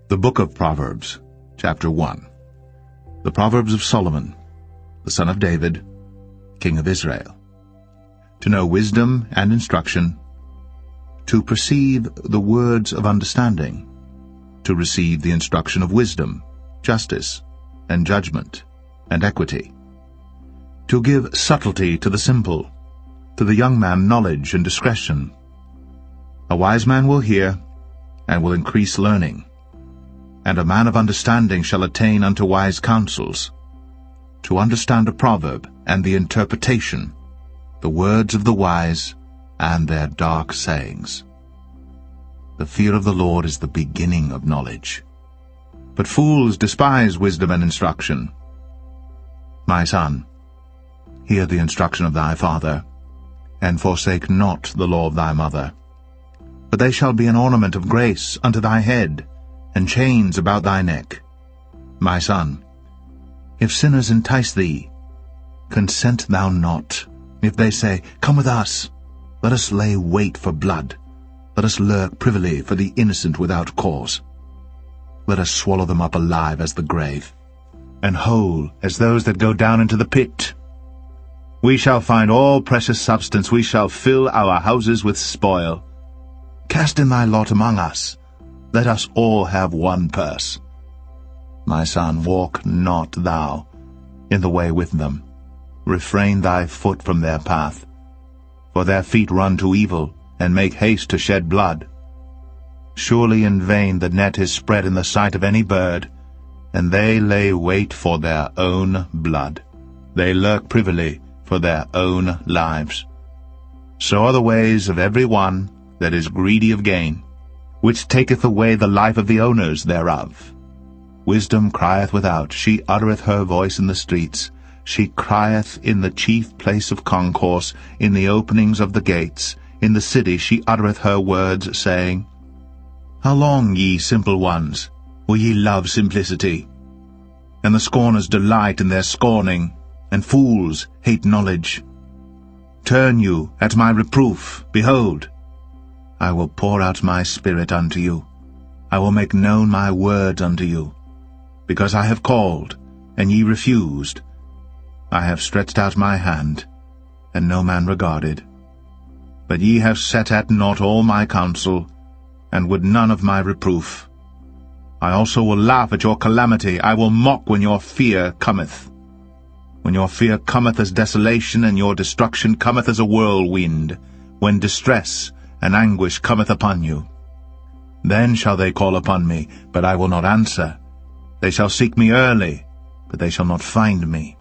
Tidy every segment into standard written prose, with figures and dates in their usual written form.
The Book of Proverbs, Chapter 1. The Proverbs of Solomon, the son of David, king of Israel. To know wisdom and instruction, to perceive the words of understanding, to receive the instruction of wisdom, justice, and judgment, and equity, to give subtlety to the simple, to the young man knowledge and discretion. A wise man will hear, and will increase learning, and a man of understanding shall attain unto wise counsels, to understand a proverb and the interpretation, the words of the wise and their dark sayings. The fear of the Lord is the beginning of knowledge, but fools despise wisdom and instruction. My son, hear the instruction of thy father, and forsake not the law of thy mother. For they shall be an ornament of grace unto thy head, and chains about thy neck. My son, if sinners entice thee, consent thou not. If they say, Come with us, let us lay wait for blood, let us lurk privily for the innocent without cause. Let us swallow them up alive as the grave, and whole as those that go down into the pit. We shall find all precious substance, we shall fill our houses with spoil. Cast in thy lot among us, let us all have one purse. My son, walk not thou in the way with them. Refrain thy foot from their path. For their feet run to evil, and make haste to shed blood. Surely in vain the net is spread in the sight of any bird, and they lay wait for their own blood. They lurk privily for their own lives. So are the ways of every one that is greedy of gain, which taketh away the life of the owners thereof. Wisdom crieth without, she uttereth her voice in the streets. She crieth in the chief place of concourse, in the openings of the gates. In the city she uttereth her words, saying, How long, ye simple ones, will ye love simplicity? And the scorners delight in their scorning, and fools hate knowledge. Turn you at my reproof, behold, I will pour out my spirit unto you. I will make known my words unto you. Because I have called, and ye refused. I have stretched out my hand, and no man regarded. But ye have set at naught all my counsel, and would none of my reproof. I also will laugh at your calamity. I will mock when your fear cometh. When your fear cometh as desolation, and your destruction cometh as a whirlwind, when distress and anguish cometh upon you. Then shall they call upon me, but I will not answer. They shall seek me early, but they shall not find me.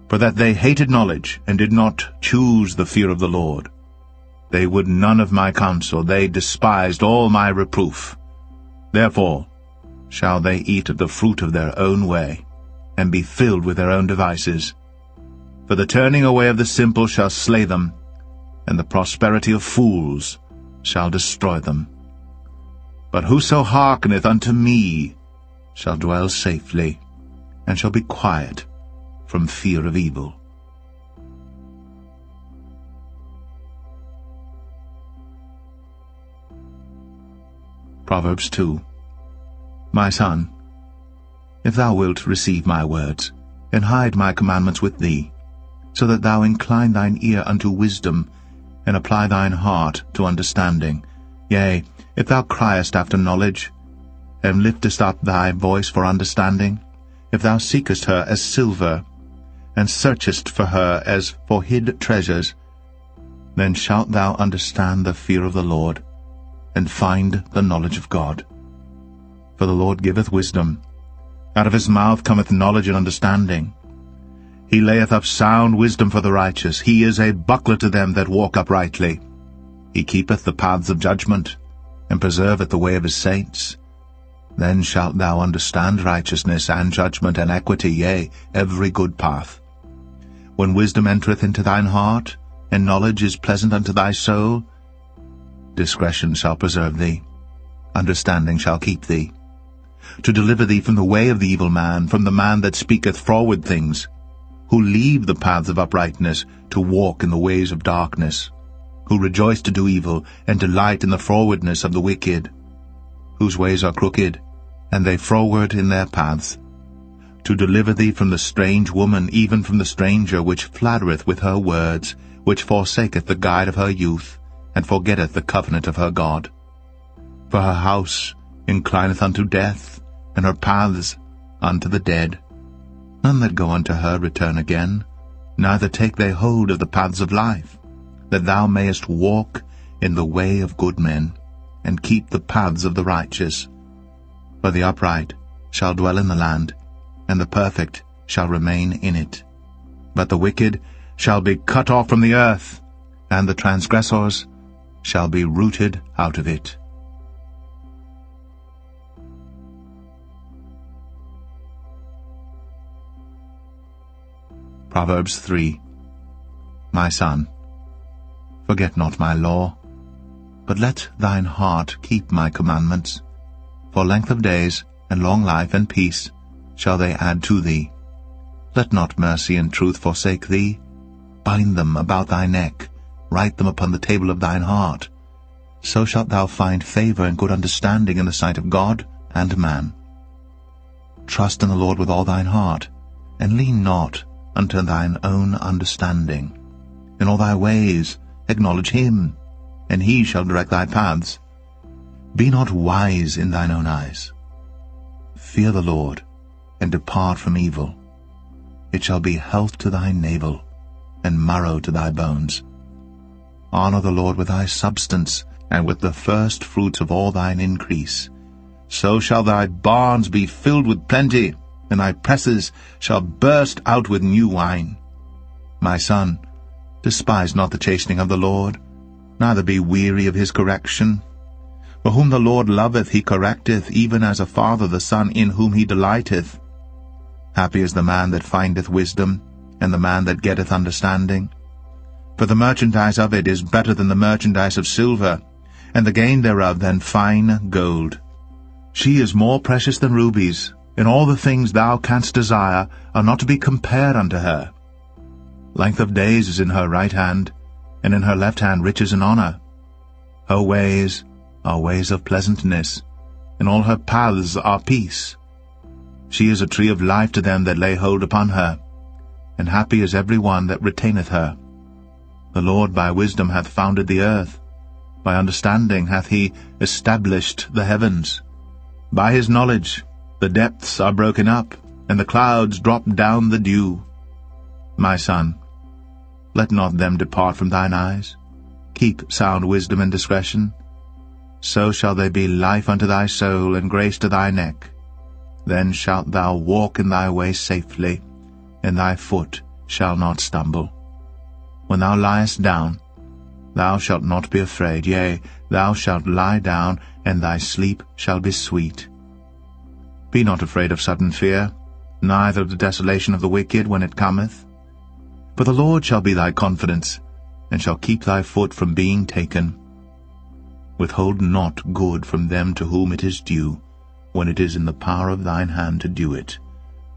For that they hated knowledge, and did not choose the fear of the Lord. They would none of my counsel, they despised all my reproof. Therefore shall they eat of the fruit of their own way, and be filled with their own devices. For the turning away of the simple shall slay them, and the prosperity of fools shall destroy them. But whoso hearkeneth unto me shall dwell safely, and shall be quiet from fear of evil. Proverbs 2. My son, if thou wilt receive my words, and hide my commandments with thee, so that thou incline thine ear unto wisdom, and apply thine heart to understanding, yea, if thou criest after knowledge, and liftest up thy voice for understanding, if thou seekest her as silver, and searchest for her as for hid treasures, then shalt thou understand the fear of the Lord, and find the knowledge of God. For the Lord giveth wisdom, out of his mouth cometh knowledge and understanding. He layeth up sound wisdom for the righteous. He is a buckler to them that walk uprightly. He keepeth the paths of judgment, and preserveth the way of his saints. Then shalt thou understand righteousness and judgment and equity, yea, every good path. When wisdom entereth into thine heart, and knowledge is pleasant unto thy soul, discretion shall preserve thee, understanding shall keep thee, to deliver thee from the way of the evil man, from the man that speaketh froward things, who leave the paths of uprightness to walk in the ways of darkness, who rejoice to do evil, and delight in the frowardness of the wicked, whose ways are crooked, and they froward in their paths, to deliver thee from the strange woman, even from the stranger, which flattereth with her words, which forsaketh the guide of her youth, and forgetteth the covenant of her God. For her house inclineth unto death, and her paths unto the dead. None that go unto her return again, neither take they hold of the paths of life, that thou mayest walk in the way of good men, and keep the paths of the righteous. For the upright shall dwell in the land, and the perfect shall remain in it. But the wicked shall be cut off from the earth, and the transgressors shall be rooted out of it. Proverbs 3. My son, forget not my law, but let thine heart keep my commandments. For length of days, and long life, and peace shall they add to thee. Let not mercy and truth forsake thee. Bind them about thy neck, write them upon the table of thine heart. So shalt thou find favor and good understanding in the sight of God and man. Trust in the Lord with all thine heart, and lean not unto thine own understanding. In all thy ways acknowledge him, and he shall direct thy paths. Be not wise in thine own eyes. Fear the Lord, and depart from evil. It shall be health to thy navel, and marrow to thy bones. Honor the Lord with thy substance, and with the first fruits of all thine increase. So shall thy barns be filled with plenty, and thy presses shall burst out with new wine. My son, despise not the chastening of the Lord, neither be weary of his correction. For whom the Lord loveth he correcteth, even as a father the son in whom he delighteth. Happy is the man that findeth wisdom, and the man that getteth understanding. For the merchandise of it is better than the merchandise of silver, and the gain thereof than fine gold. She is more precious than rubies, and all the things thou canst desire are not to be compared unto her. Length of days is in her right hand, and in her left hand riches and honor. Her ways are ways of pleasantness, and all her paths are peace. She is a tree of life to them that lay hold upon her, and happy is every one that retaineth her. The Lord by wisdom hath founded the earth, by understanding hath he established the heavens. By his knowledge the depths are broken up, and the clouds drop down the dew. My son, let not them depart from thine eyes. Keep sound wisdom and discretion. So shall they be life unto thy soul, and grace to thy neck. Then shalt thou walk in thy way safely, and thy foot shall not stumble. When thou liest down, thou shalt not be afraid. Yea, thou shalt lie down, and thy sleep shall be sweet. Be not afraid of sudden fear, neither of the desolation of the wicked when it cometh. For the Lord shall be thy confidence, and shall keep thy foot from being taken. Withhold not good from them to whom it is due, when it is in the power of thine hand to do it.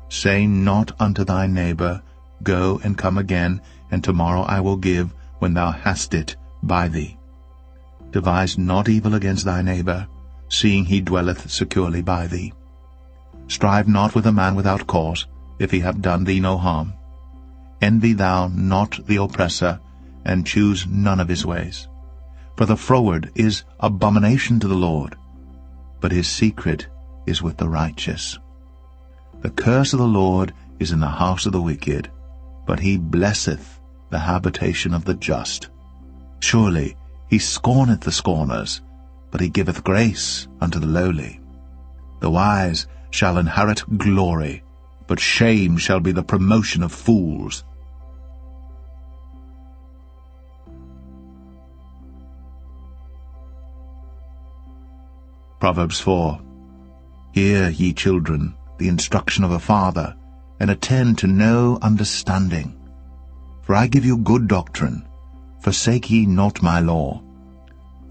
Say not unto thy neighbor, Go and come again, and tomorrow I will give, when thou hast it by thee. Devise not evil against thy neighbor, seeing he dwelleth securely by thee. Strive not with a man without cause, if he have done thee no harm. Envy thou not the oppressor, and choose none of his ways. For the froward is abomination to the Lord, but his secret is with the righteous. The curse of the Lord is in the house of the wicked, but he blesseth the habitation of the just. Surely he scorneth the scorners, but he giveth grace unto the lowly. The wise shall inherit glory, but shame shall be the promotion of fools. Proverbs 4. Hear, ye children, the instruction of a father, and attend to no understanding. For I give you good doctrine. Forsake ye not my law.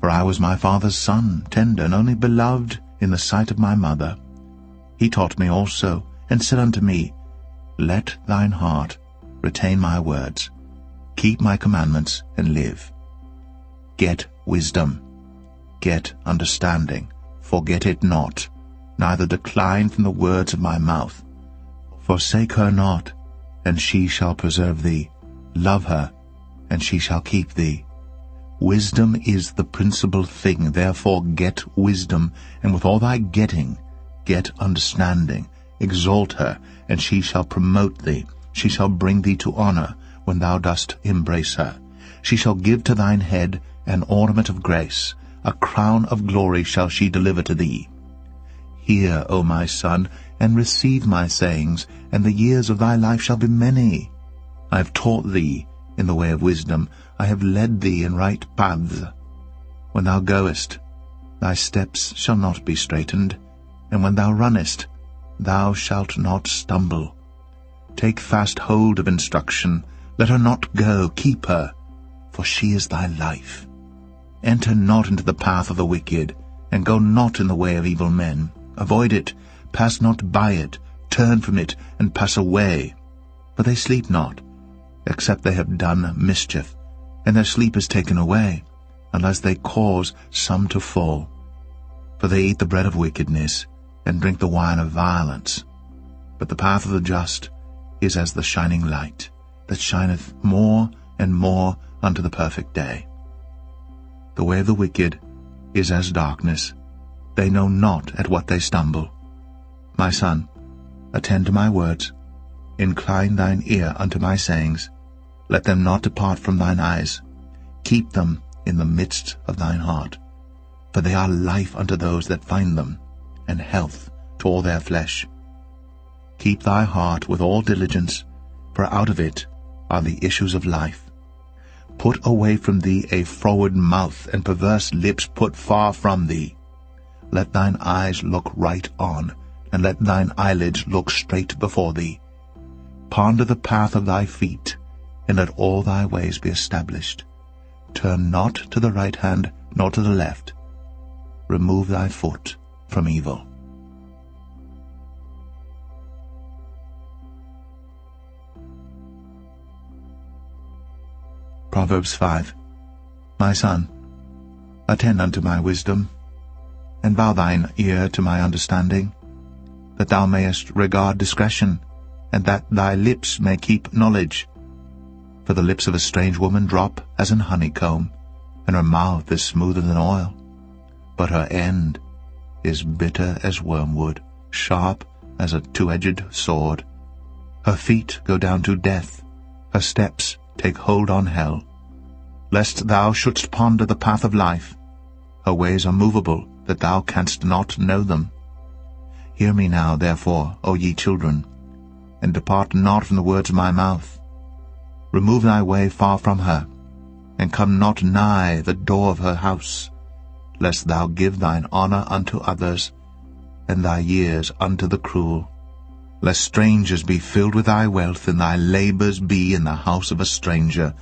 For I was my father's son, tender, and only beloved in the sight of my mother. He taught me also, and said unto me, Let thine heart retain my words. Keep my commandments, and live. Get wisdom. Get understanding. Forget it not, neither decline from the words of my mouth. Forsake her not, and she shall preserve thee. Love her, and she shall keep thee. Wisdom is the principal thing, therefore get wisdom, and with all thy getting, get understanding. Exalt her, and she shall promote thee. She shall bring thee to honor when thou dost embrace her. She shall give to thine head an ornament of grace. A crown of glory shall she deliver to thee. Hear, O my son, and receive my sayings, and the years of thy life shall be many. I have taught thee in the way of wisdom. I have led thee in right paths. When thou goest, thy steps shall not be straitened, and when thou runnest, thou shalt not stumble. Take fast hold of instruction. Let her not go. Keep her, for she is thy life. Enter not into the path of the wicked, and go not in the way of evil men. Avoid it. Pass not by it. Turn from it, and pass away. For they sleep not, except they have done mischief, and their sleep is taken away, unless they cause some to fall. For they eat the bread of wickedness, and drink the wine of violence. But the path of the just is as the shining light, that shineth more and more unto the perfect day. The way of the wicked is as darkness. They know not at what they stumble. My son, attend to my words. Incline thine ear unto my sayings. Let them not depart from thine eyes. Keep them in the midst of thine heart. For they are life unto those that find them, and health to all their flesh. Keep thy heart with all diligence, for out of it are the issues of life. Put away from thee a froward mouth, and perverse lips put far from thee. Let thine eyes look right on, and let thine eyelids look straight before thee. Ponder the path of thy feet, and let all thy ways be established. Turn not to the right hand, nor to the left. Remove thy foot from evil. Proverbs 5. My son, attend unto my wisdom, and bow thine ear to my understanding, that thou mayest regard discretion, and that thy lips may keep knowledge. For the lips of a strange woman drop as an honeycomb, and her mouth is smoother than oil. But her end is bitter as wormwood, sharp as a two-edged sword. Her feet go down to death, her steps take hold on hell. Lest thou shouldst ponder the path of life, her ways are movable, that thou canst not know them. Hear me now, therefore, O ye children, and depart not from the words of my mouth. Remove thy way far from her, and come not nigh the door of her house, lest thou give thine honor unto others, and thy years unto the cruel. Lest strangers be filled with thy wealth, and thy labors be in the house of a stranger,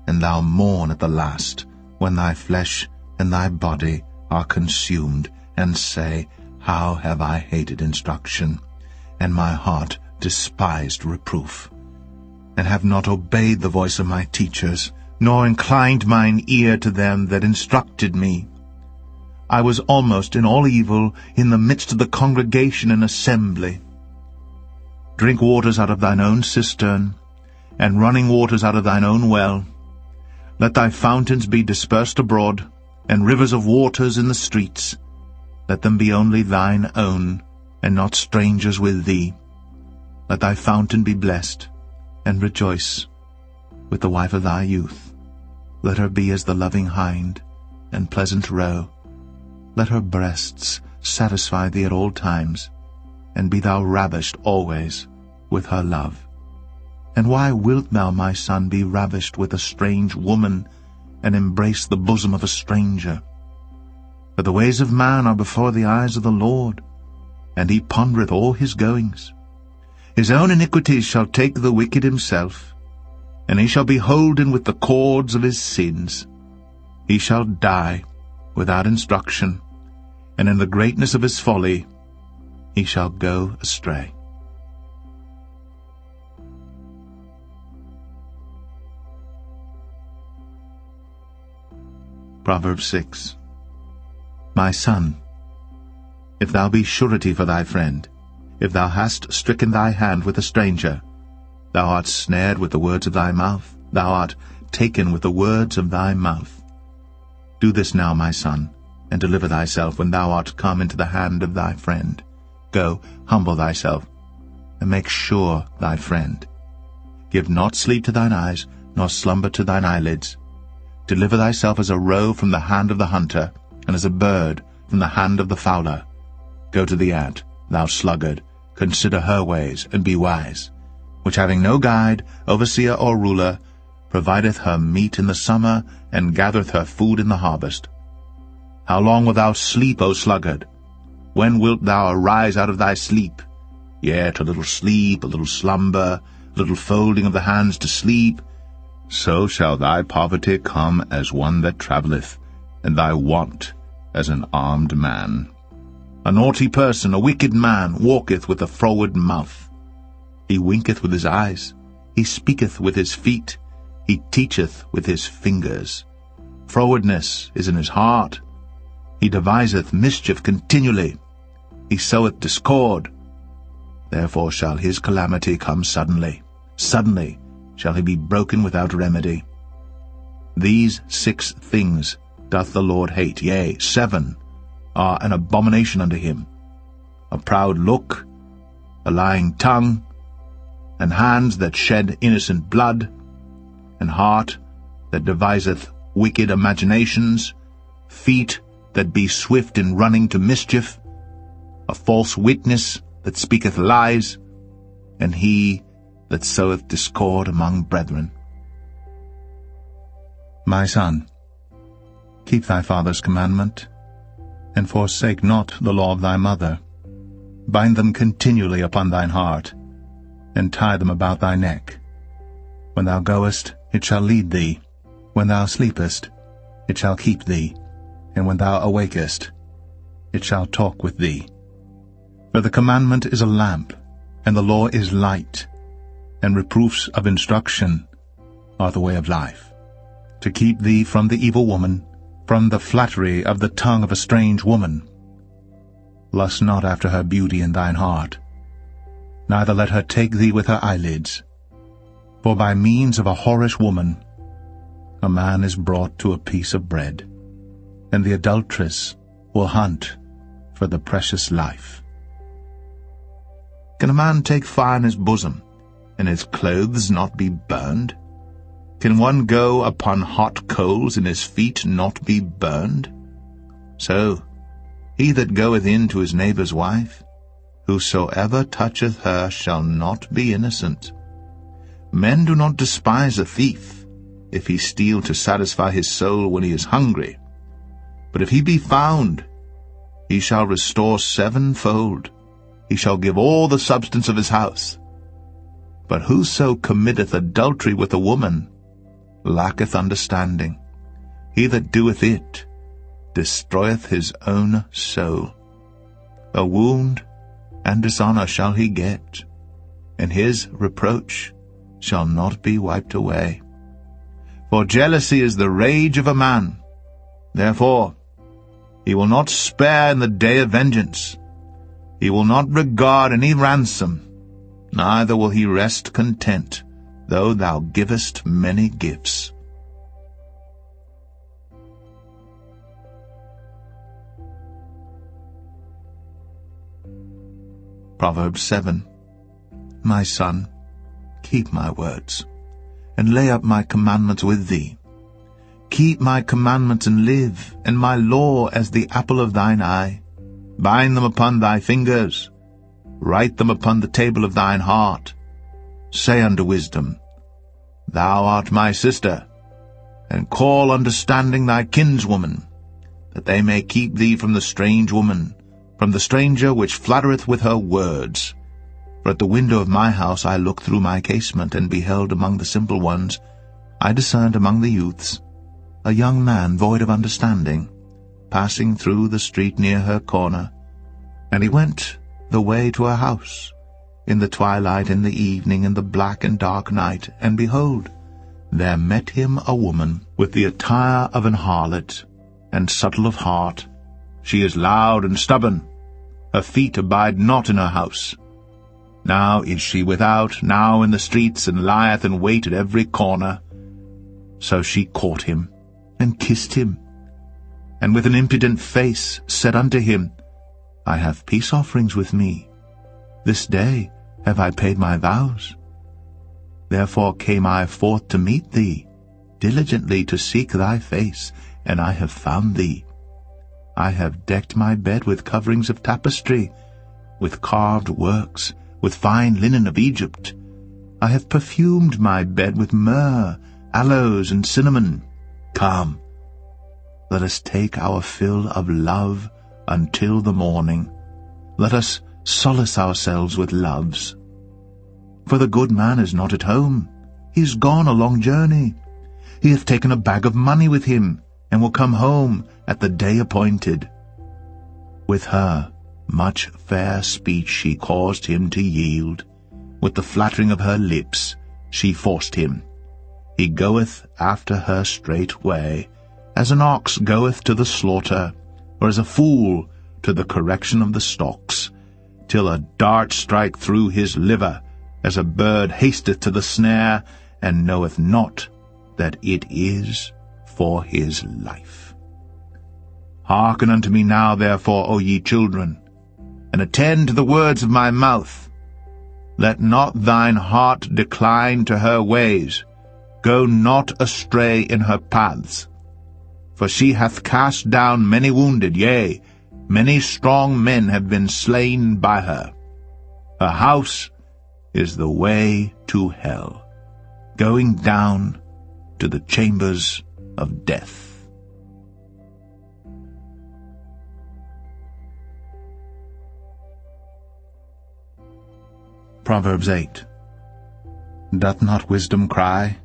and thou mourn at the last, when thy flesh and thy body are consumed, and say, How have I hated instruction, and my heart despised reproof, and have not obeyed the voice of my teachers, nor inclined mine ear to them that instructed me. I was almost in all evil in the midst of the congregation and assembly. Drink waters out of thine own cistern, and running waters out of thine own well. Let thy fountains be dispersed abroad, and rivers of waters in the streets. Let them be only thine own, and not strangers with thee. Let thy fountain be blessed, and rejoice with the wife of thy youth. Let her be as the loving hind, and pleasant roe. Let her breasts satisfy thee at all times, and be thou ravished always with her love. And why wilt thou, my son, be ravished with a strange woman, and embrace the bosom of a stranger? For the ways of man are before the eyes of the Lord, and he pondereth all his goings. His own iniquities shall take the wicked himself, and he shall be holden with the cords of his sins. He shall die without instruction, and in the greatness of his folly he shall go astray. Proverbs 6. My son, if thou be surety for thy friend, if thou hast stricken thy hand with a stranger, thou art snared with the words of thy mouth, thou art taken with the words of thy mouth. Do this now, my son, and deliver thyself when thou art come into the hand of thy friend. Go, humble thyself, and make sure thy friend. Give not sleep to thine eyes, nor slumber to thine eyelids. Deliver thyself as a roe from the hand of the hunter, and as a bird from the hand of the fowler. Go to the ant, thou sluggard, consider her ways, and be wise, which having no guide, overseer, or ruler, provideth her meat in the summer, and gathereth her food in the harvest. How long wilt thou sleep, O sluggard? When wilt thou arise out of thy sleep? Yet a little sleep, a little slumber, a little folding of the hands to sleep, so shall thy poverty come as one that travelleth, and thy want as an armed man. A naughty person, a wicked man, walketh with a froward mouth. He winketh with his eyes, he speaketh with his feet, he teacheth with his fingers. Frowardness is in his heart. He deviseth mischief continually. He soweth discord. Therefore shall his calamity come suddenly. Suddenly shall he be broken without remedy. These 6 things doth the Lord hate, yea, 7 are an abomination unto him: a proud look, a lying tongue, and hands that shed innocent blood, and heart that deviseth wicked imaginations, feet that be swift in running to mischief, a false witness that speaketh lies, and he that soweth discord among brethren. My son, keep thy father's commandment, and forsake not the law of thy mother. Bind them continually upon thine heart, and tie them about thy neck. When thou goest, it shall lead thee. When thou sleepest, it shall keep thee. And when thou awakest, it shall talk with thee. For the commandment is a lamp, and the law is light, and reproofs of instruction are the way of life, to keep thee from the evil woman, from the flattery of the tongue of a strange woman. Lust not after her beauty in thine heart, neither let her take thee with her eyelids. For by means of a whorish woman a man is brought to a piece of bread, and the adulteress will hunt for the precious life. Can a man take fire in his bosom, and his clothes not be burned? Can one go upon hot coals, and his feet not be burned? So he that goeth in to his neighbour's wife, whosoever toucheth her shall not be innocent. Men do not despise a thief, if he steal to satisfy his soul when he is hungry. But if he be found, he shall restore 7-fold. He shall give all the substance of his house. But whoso committeth adultery with a woman lacketh understanding. He that doeth it destroyeth his own soul. A wound and dishonour shall he get, and his reproach shall not be wiped away. For jealousy is the rage of a man. Therefore he will not spare in the day of vengeance. He will not regard any ransom, neither will he rest content, though thou givest many gifts. Proverbs 7. My son, keep my words, and lay up my commandments with thee. Keep my commandments and live, and my law as the apple of thine eye. Bind them upon thy fingers, write them upon the table of thine heart. Say unto wisdom, Thou art my sister, and call understanding thy kinswoman, that they may keep thee from the strange woman, from the stranger which flattereth with her words. For at the window of my house I looked through my casement, and beheld among the simple ones, I discerned among the youths, a young man void of understanding, passing through the street near her corner. And he went the way to her house, in the twilight, in the evening, in the black and dark night, and behold, there met him a woman with the attire of an harlot, and subtle of heart. She is loud and stubborn. Her feet abide not in her house. Now is she without, now in the streets, and lieth in wait at every corner. So she caught him, and kissed him, and with an impudent face said unto him, I have peace offerings with me. This day have I paid my vows. Therefore came I forth to meet thee, diligently to seek thy face, and I have found thee. I have decked my bed with coverings of tapestry, with carved works, with fine linen of Egypt. I have perfumed my bed with myrrh, aloes, and cinnamon. Come, let us take our fill of love until the morning. Let us solace ourselves with loves. For the good man is not at home. He is gone a long journey. He hath taken a bag of money with him, and will come home at the day appointed. With her much fair speech she caused him to yield. With the flattering of her lips she forced him. He goeth after her straightway, as an ox goeth to the slaughter, or as a fool to the correction of the stocks, till a dart strike through his liver, as a bird hasteth to the snare, and knoweth not that it is for his life. Hearken unto me now, therefore, O ye children, and attend to the words of my mouth. Let not thine heart decline to her ways. Go not astray in her paths. For she hath cast down many wounded, yea, many strong men have been slain by her. Her house is the way to hell, going down to the chambers of death. Proverbs 8. Doth not wisdom cry,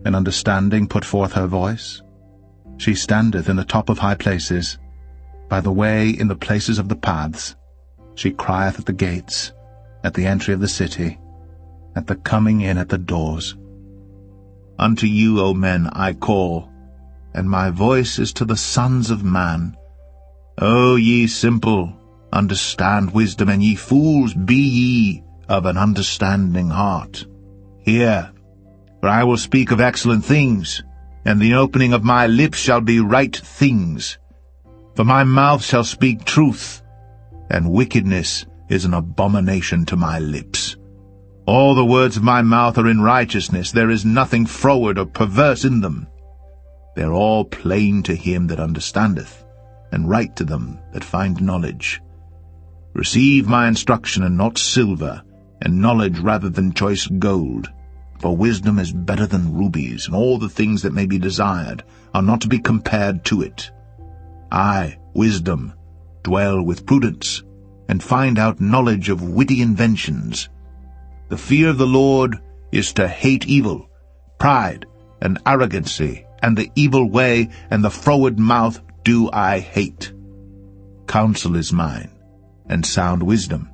and understanding put forth her voice? She standeth in the top of high places, by the way in the places of the paths. She crieth at the gates, at the entry of the city, at the coming in at the doors. Unto you, O men, I call, and my voice is to the sons of man. O ye simple, understand wisdom, and ye fools, be ye of an understanding heart. Hear, for I will speak of excellent things, and the opening of my lips shall be right things. For my mouth shall speak truth, and wickedness is an abomination to my lips. All the words of my mouth are in righteousness. There is nothing froward or perverse in them. They are all plain to him that understandeth, and right to them that find knowledge. Receive my instruction, and not silver, and knowledge rather than choice gold. For wisdom is better than rubies, and all the things that may be desired are not to be compared to it. I, wisdom, dwell with prudence, and find out knowledge of witty inventions. The fear of the Lord is to hate evil, pride, and arrogancy, and the evil way, and the froward mouth do I hate. Counsel is mine, and sound wisdom.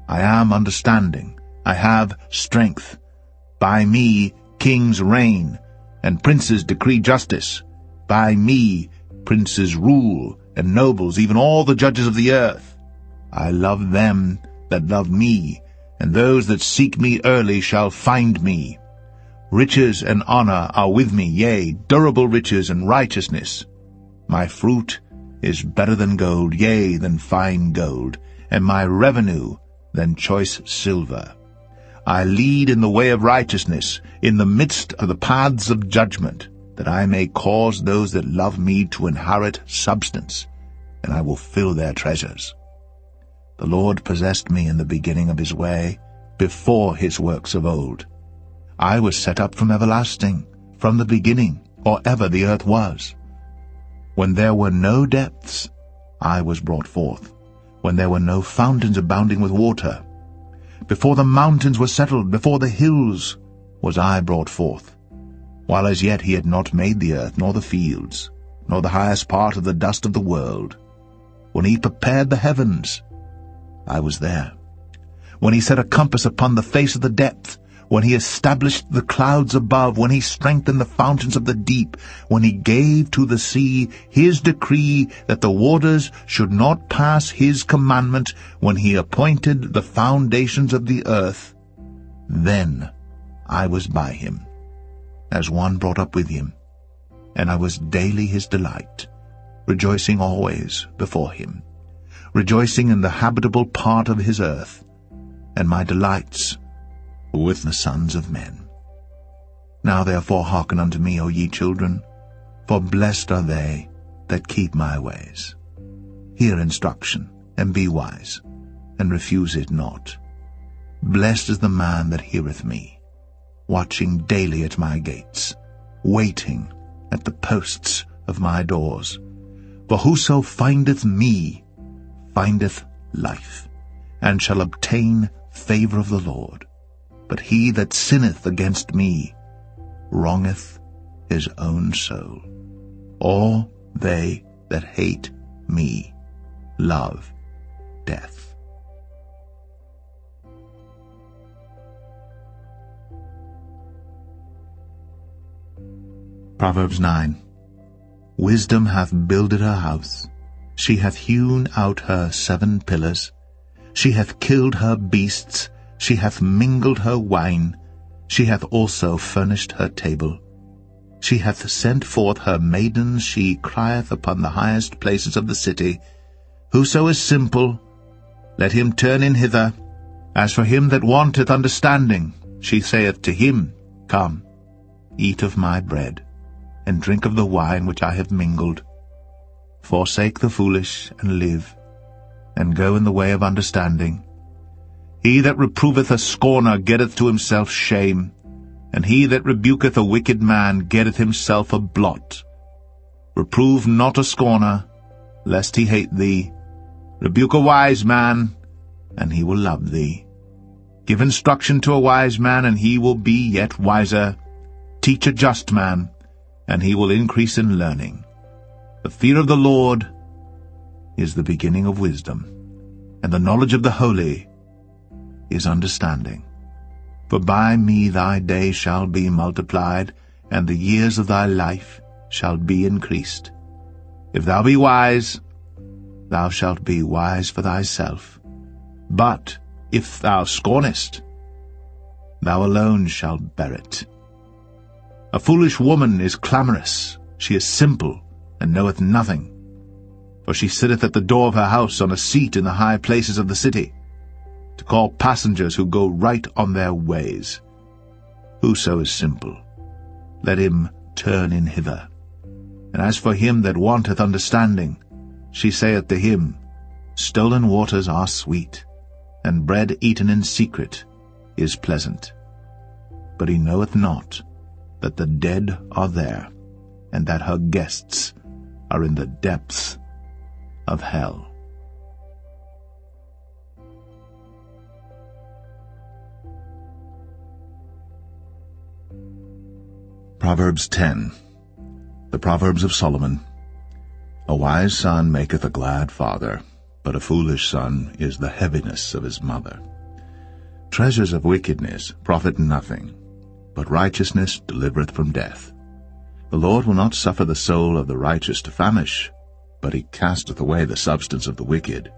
I am understanding, I have strength. By me kings reign, and princes decree justice. By me princes rule, and nobles, even all the judges of the earth. I love them that love me, and those that seek me early shall find me. Riches and honor are with me, yea, durable riches and righteousness. My fruit is better than gold, yea, than fine gold, and my revenue than choice silver. I lead in the way of righteousness, in the midst of the paths of judgment, that I may cause those that love me to inherit substance, and I will fill their treasures. The Lord possessed me in the beginning of his way, before his works of old. I was set up from everlasting, from the beginning, or ever the earth was. When there were no depths, I was brought forth, when there were no fountains abounding with water. Before the mountains were settled, before the hills, was I brought forth, while as yet he had not made the earth, nor the fields, nor the highest part of the dust of the world. When he prepared the heavens, I was there. When he set a compass upon the face of the depth, when he established the clouds above, when he strengthened the fountains of the deep, when he gave to the sea his decree that the waters should not pass his commandment, when he appointed the foundations of the earth, then I was by him, as one brought up with him, and I was daily his delight, rejoicing always before him, rejoicing in the habitable part of his earth, and my delights with the sons of men. Now therefore hearken unto me, O ye children, for blessed are they that keep my ways. Hear instruction, and be wise, and refuse it not. Blessed is the man that heareth me, watching daily at my gates, waiting at the posts of my doors. For whoso findeth me findeth life, and shall obtain favor of the Lord. But he that sinneth against me wrongeth his own soul. All they that hate me love death. Proverbs 9. Wisdom hath builded her house. She hath hewn out her 7 pillars. She hath killed her beasts. She hath mingled her wine. She hath also furnished her table. She hath sent forth her maidens. She crieth upon the highest places of the city. Whoso is simple, let him turn in hither. As for him that wanteth understanding, she saith to him, Come, eat of my bread, and drink of the wine which I have mingled. Forsake the foolish, and live, and go in the way of understanding. He that reproveth a scorner getteth to himself shame, and he that rebuketh a wicked man getteth himself a blot. Reprove not a scorner, lest he hate thee. Rebuke a wise man, and he will love thee. Give instruction to a wise man, and he will be yet wiser. Teach a just man, and he will increase in learning. The fear of the Lord is the beginning of wisdom, and the knowledge of the holy is understanding. For by me thy days shall be multiplied, and the years of thy life shall be increased. If thou be wise, thou shalt be wise for thyself. But if thou scornest, thou alone shalt bear it. A foolish woman is clamorous, she is simple, and knoweth nothing. For she sitteth at the door of her house on a seat in the high places of the city, to call passengers who go right on their ways. Whoso is simple, let him turn in hither. And as for him that wanteth understanding, she saith to him, Stolen waters are sweet, and bread eaten in secret is pleasant. But he knoweth not that the dead are there, and that her guests are in the depths of hell. Proverbs 10. The Proverbs of Solomon. A wise son maketh a glad father, but a foolish son is the heaviness of his mother. Treasures of wickedness profit nothing, but righteousness delivereth from death. The Lord will not suffer the soul of the righteous to famish, but he casteth away the substance of the wicked.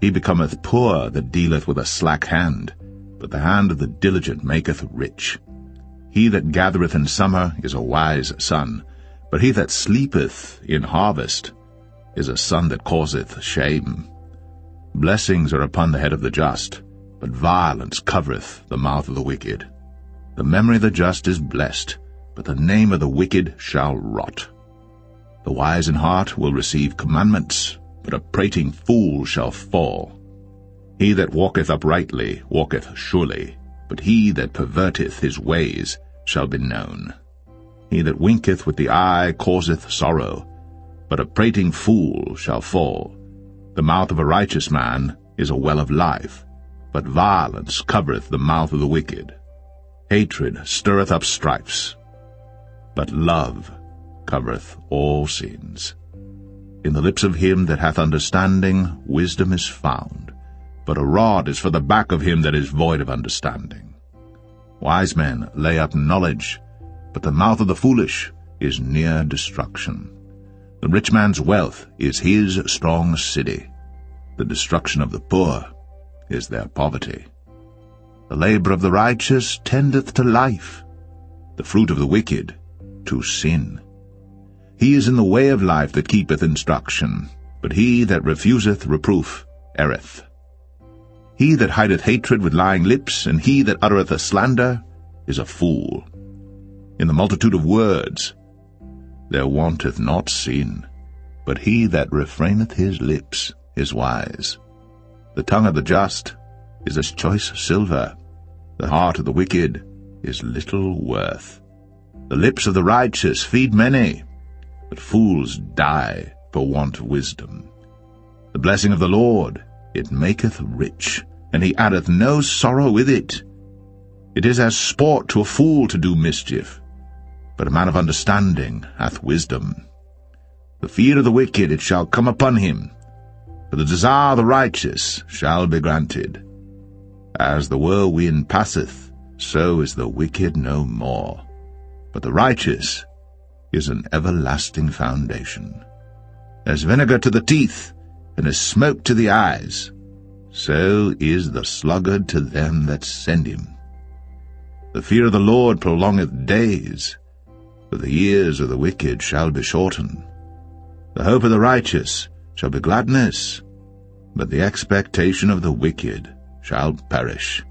He becometh poor that dealeth with a slack hand, but the hand of the diligent maketh rich. He that gathereth in summer is a wise son, but he that sleepeth in harvest is a son that causeth shame. Blessings are upon the head of the just, but violence covereth the mouth of the wicked. The memory of the just is blessed, but the name of the wicked shall rot. The wise in heart will receive commandments, but a prating fool shall fall. He that walketh uprightly walketh surely, but he that perverteth his ways shall be known. He that winketh with the eye causeth sorrow, but a prating fool shall fall. The mouth of a righteous man is a well of life, but violence covereth the mouth of the wicked. Hatred stirreth up strifes, but love covereth all sins. In the lips of him that hath understanding wisdom is found, but a rod is for the back of him that is void of understanding. Wise men lay up knowledge, but the mouth of the foolish is near destruction. The rich man's wealth is his strong city. The destruction of the poor is their poverty. The labor of the righteous tendeth to life, the fruit of the wicked to sin. He is in the way of life that keepeth instruction, but he that refuseth reproof erreth. He that hideth hatred with lying lips, and he that uttereth a slander, is a fool. In the multitude of words there wanteth not sin, but he that refraineth his lips is wise. The tongue of the just is as choice silver, the heart of the wicked is little worth. The lips of the righteous feed many, but fools die for want of wisdom. The blessing of the Lord, it maketh rich, and he addeth no sorrow with it. It is as sport to a fool to do mischief, but a man of understanding hath wisdom. The fear of the wicked it shall come upon him, for the desire of the righteous shall be granted. As the whirlwind passeth, so is the wicked no more, but the righteous is an everlasting foundation. As vinegar to the teeth, and as smoke to the eyes, so is the sluggard to them that send him. The fear of the Lord prolongeth days, but the years of the wicked shall be shortened. The hope of the righteous shall be gladness, but the expectation of the wicked shall perish.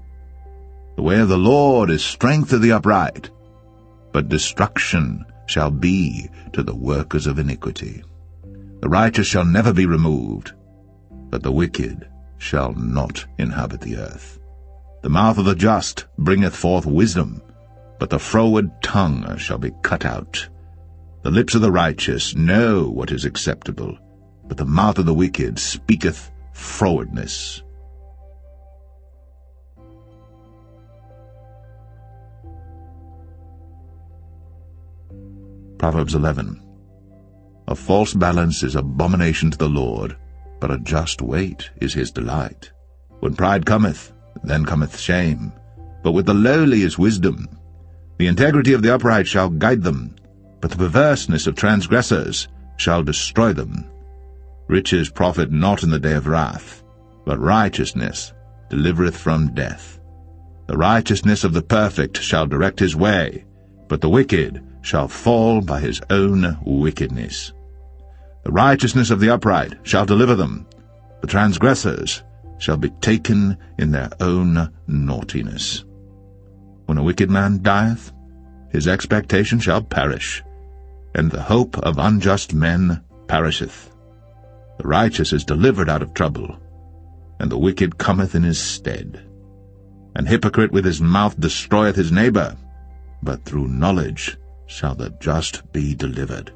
The way of the Lord is strength to the upright, but destruction shall be to the workers of iniquity. The righteous shall never be removed, but the wicked shall not inhabit the earth. The mouth of the just bringeth forth wisdom, but the froward tongue shall be cut out. The lips of the righteous know what is acceptable, but the mouth of the wicked speaketh frowardness. Proverbs 11. A false balance is abomination to the Lord, but a just weight is his delight. When pride cometh, then cometh shame, but with the lowly is wisdom. The integrity of the upright shall guide them, but the perverseness of transgressors shall destroy them. Riches profit not in the day of wrath, but righteousness delivereth from death. The righteousness of the perfect shall direct his way, but the wicked shall fall by his own wickedness. The righteousness of the upright shall deliver them, the transgressors shall be taken in their own naughtiness. When a wicked man dieth, his expectation shall perish, and the hope of unjust men perisheth. The righteous is delivered out of trouble, and the wicked cometh in his stead. An hypocrite with his mouth destroyeth his neighbor, but through knowledge shall the just be delivered.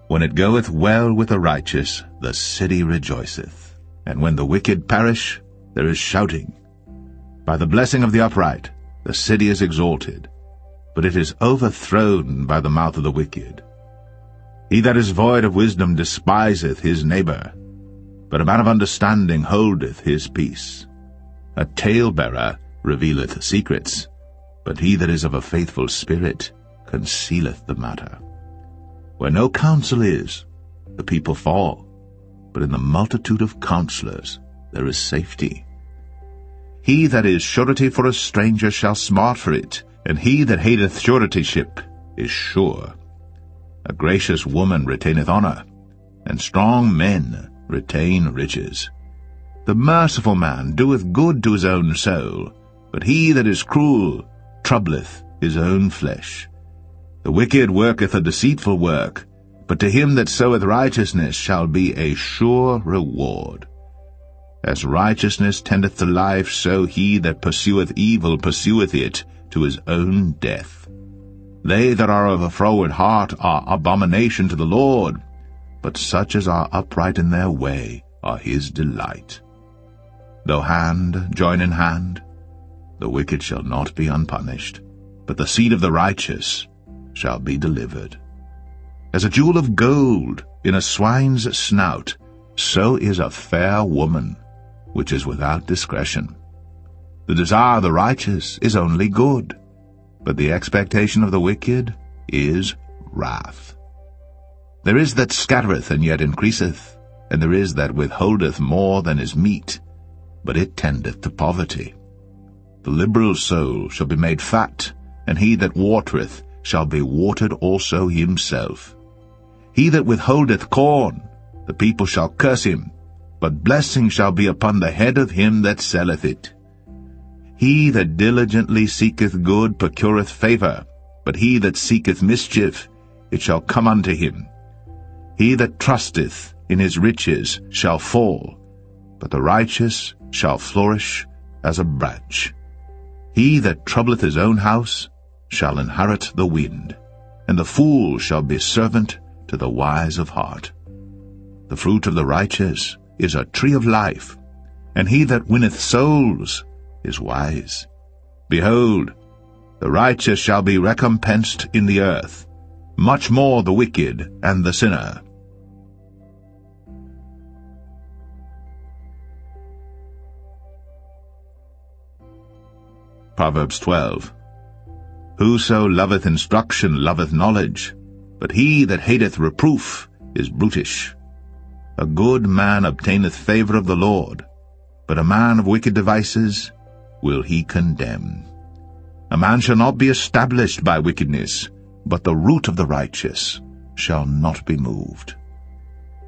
When it goeth well with the righteous, the city rejoiceth, and when the wicked perish, there is shouting. By the blessing of the upright, the city is exalted, but it is overthrown by the mouth of the wicked. He that is void of wisdom despiseth his neighbor, but a man of understanding holdeth his peace. A talebearer revealeth secrets, but he that is of a faithful spirit concealeth the matter. Where no counsel is, the people fall, but in the multitude of counselors there is safety. He that is surety for a stranger shall smart for it, and he that hateth suretyship is sure. A gracious woman retaineth honor, and strong men retain riches. The merciful man doeth good to his own soul, but he that is cruel troubleth his own flesh. The wicked worketh a deceitful work, but to him that soweth righteousness shall be a sure reward. As righteousness tendeth to life, so he that pursueth evil pursueth it to his own death. They that are of a froward heart are abomination to the Lord, but such as are upright in their way are his delight. Though hand join in hand, the wicked shall not be unpunished, but the seed of the righteous shall be delivered. As a jewel of gold in a swine's snout, so is a fair woman which is without discretion. The desire of the righteous is only good, but the expectation of the wicked is wrath. There is that scattereth and yet increaseth, and there is that withholdeth more than is meet, but it tendeth to poverty. The liberal soul shall be made fat, and he that watereth shall be watered also himself. He that withholdeth corn, the people shall curse him, but blessing shall be upon the head of him that selleth it. He that diligently seeketh good procureth favor, but he that seeketh mischief, it shall come unto him. He that trusteth in his riches shall fall, but the righteous shall flourish as a branch. He that troubleth his own house shall inherit the wind, and the fool shall be servant to the wise of heart. The fruit of the righteous is a tree of life, and he that winneth souls is wise. Behold, the righteous shall be recompensed in the earth, much more the wicked and the sinner. Proverbs 12. Whoso loveth instruction loveth knowledge, but he that hateth reproof is brutish. A good man obtaineth favor of the Lord, but a man of wicked devices will he condemn. A man shall not be established by wickedness, but the root of the righteous shall not be moved.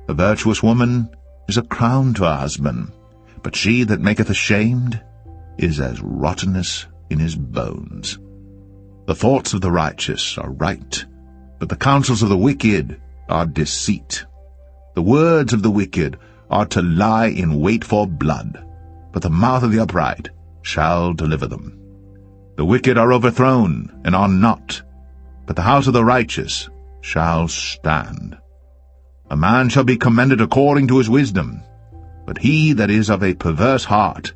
A virtuous woman is a crown to her husband, but she that maketh ashamed is as rottenness in his bones. The thoughts of the righteous are right, but the counsels of the wicked are deceit. The words of the wicked are to lie in wait for blood, but the mouth of the upright shall deliver them. The wicked are overthrown and are not, but the house of the righteous shall stand. A man shall be commended according to his wisdom, but he that is of a perverse heart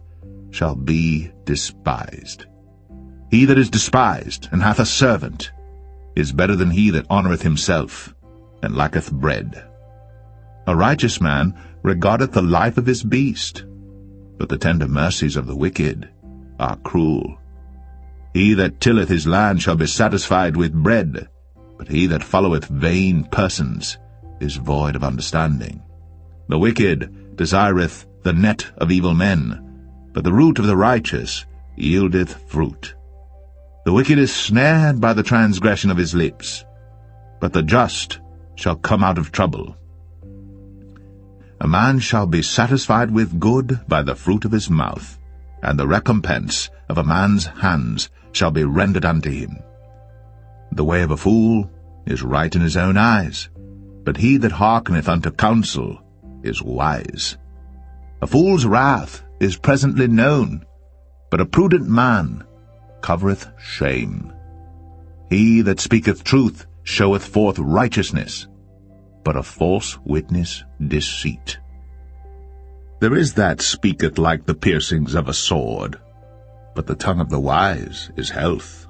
shall be despised. He that is despised and hath a servant is better than he that honoureth himself and lacketh bread. A righteous man regardeth the life of his beast, but the tender mercies of the wicked are cruel. He that tilleth his land shall be satisfied with bread, but he that followeth vain persons is void of understanding. The wicked desireth the net of evil men, but the root of the righteous yieldeth fruit. The wicked is snared by the transgression of his lips, but the just shall come out of trouble. A man shall be satisfied with good by the fruit of his mouth, and the recompense of a man's hands shall be rendered unto him. The way of a fool is right in his own eyes, but he that hearkeneth unto counsel is wise. A fool's wrath is presently known, but a prudent man covereth shame. He that speaketh truth showeth forth righteousness, but a false witness deceit. There is that speaketh like the piercings of a sword, but the tongue of the wise is health.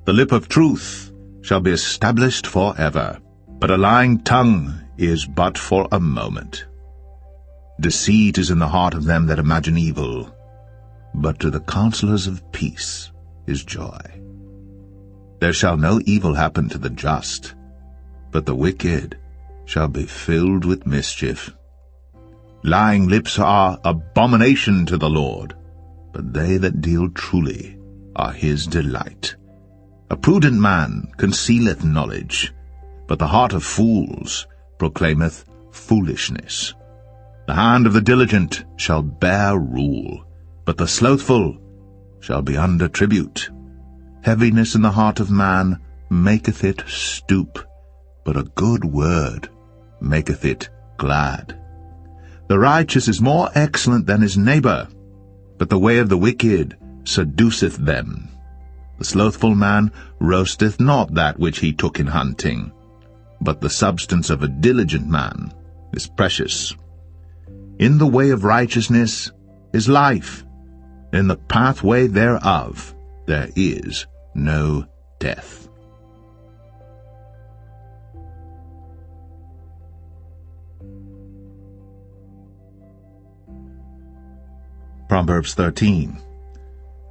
The lip of truth shall be established for ever, but a lying tongue is but for a moment. Deceit is in the heart of them that imagine evil, but to the counselors of peace is joy. There shall no evil happen to the just, but the wicked shall be filled with mischief. Lying lips are abomination to the Lord, but they that deal truly are his delight. A prudent man concealeth knowledge, but the heart of fools proclaimeth foolishness. The hand of the diligent shall bear rule, but the slothful shall be under tribute. Heaviness in the heart of man maketh it stoop, but a good word maketh it glad. The righteous is more excellent than his neighbor, but the way of the wicked seduceth them. The slothful man roasteth not that which he took in hunting, but the substance of a diligent man is precious. In the way of righteousness is life, in the pathway thereof there is no death. Proverbs 13.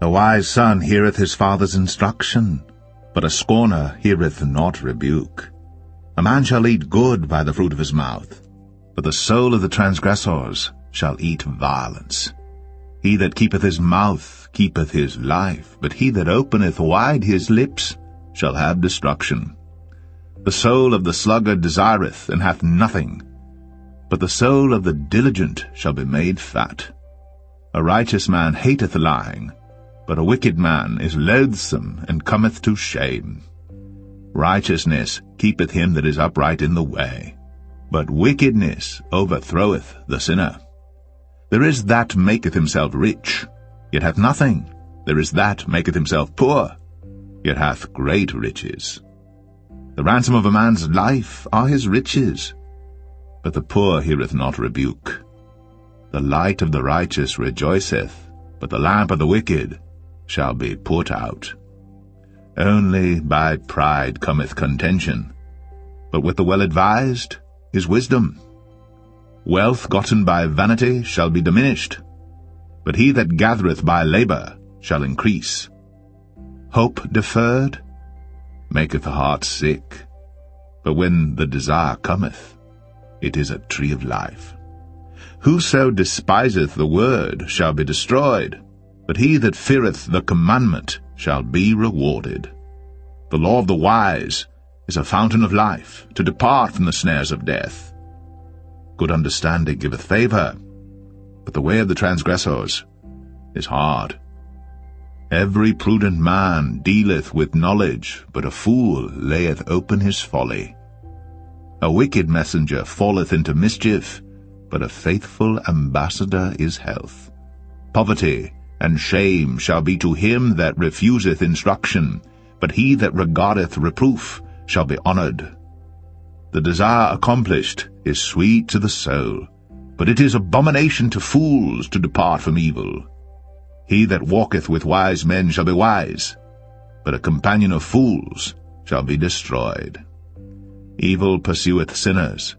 A wise son heareth his father's instruction, but a scorner heareth not rebuke. A man shall eat good by the fruit of his mouth, but the soul of the transgressors shall eat violence. He that keepeth his mouth keepeth his life, but he that openeth wide his lips shall have destruction. The soul of the sluggard desireth, and hath nothing, but the soul of the diligent shall be made fat. A righteous man hateth lying, but a wicked man is loathsome, and cometh to shame. Righteousness keepeth him that is upright in the way, but wickedness overthroweth the sinner. There is that maketh himself rich, yet hath nothing. There is that maketh himself poor, yet hath great riches. The ransom of a man's life are his riches, but the poor heareth not rebuke. The light of the righteous rejoiceth, but the lamp of the wicked shall be put out. Only by pride cometh contention, but with the well-advised is wisdom. Wealth gotten by vanity shall be diminished, but he that gathereth by labor shall increase. Hope deferred maketh the heart sick, but when the desire cometh, it is a tree of life. Whoso despiseth the word shall be destroyed, but he that feareth the commandment shall be rewarded. The law of the wise is a fountain of life, to depart from the snares of death. Good understanding giveth favor, but the way of the transgressors is hard. Every prudent man dealeth with knowledge, but a fool layeth open his folly. A wicked messenger falleth into mischief, but a faithful ambassador is health. Poverty and shame shall be to him that refuseth instruction, but he that regardeth reproof shall be honored. The desire accomplished is sweet to the soul, but it is abomination to fools to depart from evil. He that walketh with wise men shall be wise, but a companion of fools shall be destroyed. Evil pursueth sinners,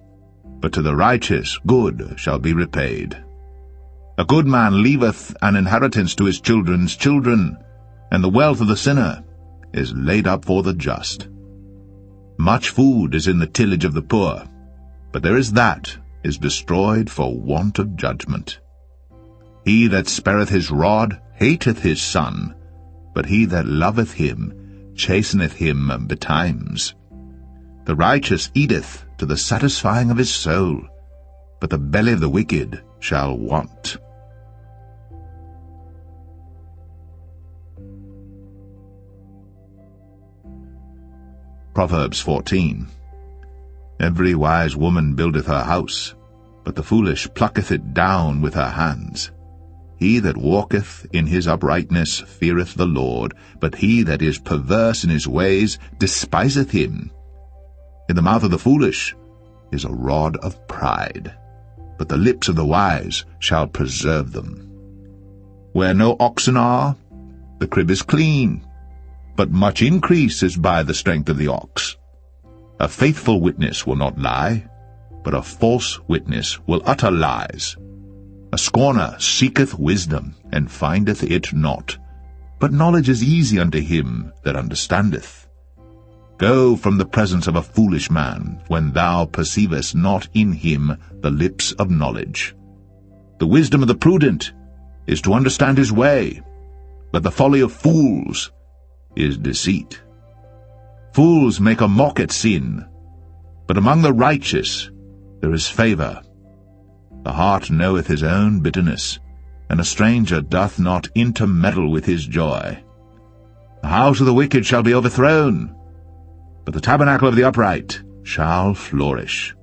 but to the righteous good shall be repaid. A good man leaveth an inheritance to his children's children, and the wealth of the sinner is laid up for the just. Much food is in the tillage of the poor, but there is that is destroyed for want of judgment. He that spareth his rod hateth his son, but he that loveth him chasteneth him betimes. The righteous eateth to the satisfying of his soul, but the belly of the wicked shall want. Proverbs 14. Every wise woman buildeth her house, but the foolish plucketh it down with her hands. He that walketh in his uprightness feareth the Lord, but he that is perverse in his ways despiseth him. In the mouth of the foolish is a rod of pride, but the lips of the wise shall preserve them. Where no oxen are, the crib is clean, but much increase is by the strength of the ox. A faithful witness will not lie, but a false witness will utter lies. A scorner seeketh wisdom, and findeth it not, but knowledge is easy unto him that understandeth. Go from the presence of a foolish man, when thou perceivest not in him the lips of knowledge. The wisdom of the prudent is to understand his way, but the folly of fools is deceit. Fools make a mock at sin, but among the righteous there is favor. The heart knoweth his own bitterness, and a stranger doth not intermeddle with his joy. The house of the wicked shall be overthrown, but the tabernacle of the upright shall flourish.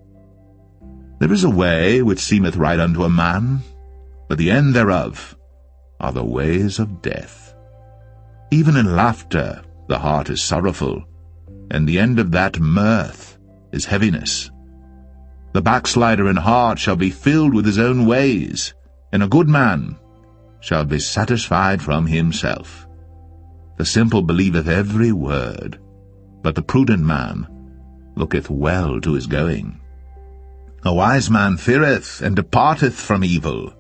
There is a way which seemeth right unto a man, but the end thereof are the ways of death. Even in laughter the heart is sorrowful, and the end of that mirth is heaviness. The backslider in heart shall be filled with his own ways, and a good man shall be satisfied from himself. The simple believeth every word, but the prudent man looketh well to his going. A wise man feareth and departeth from evil,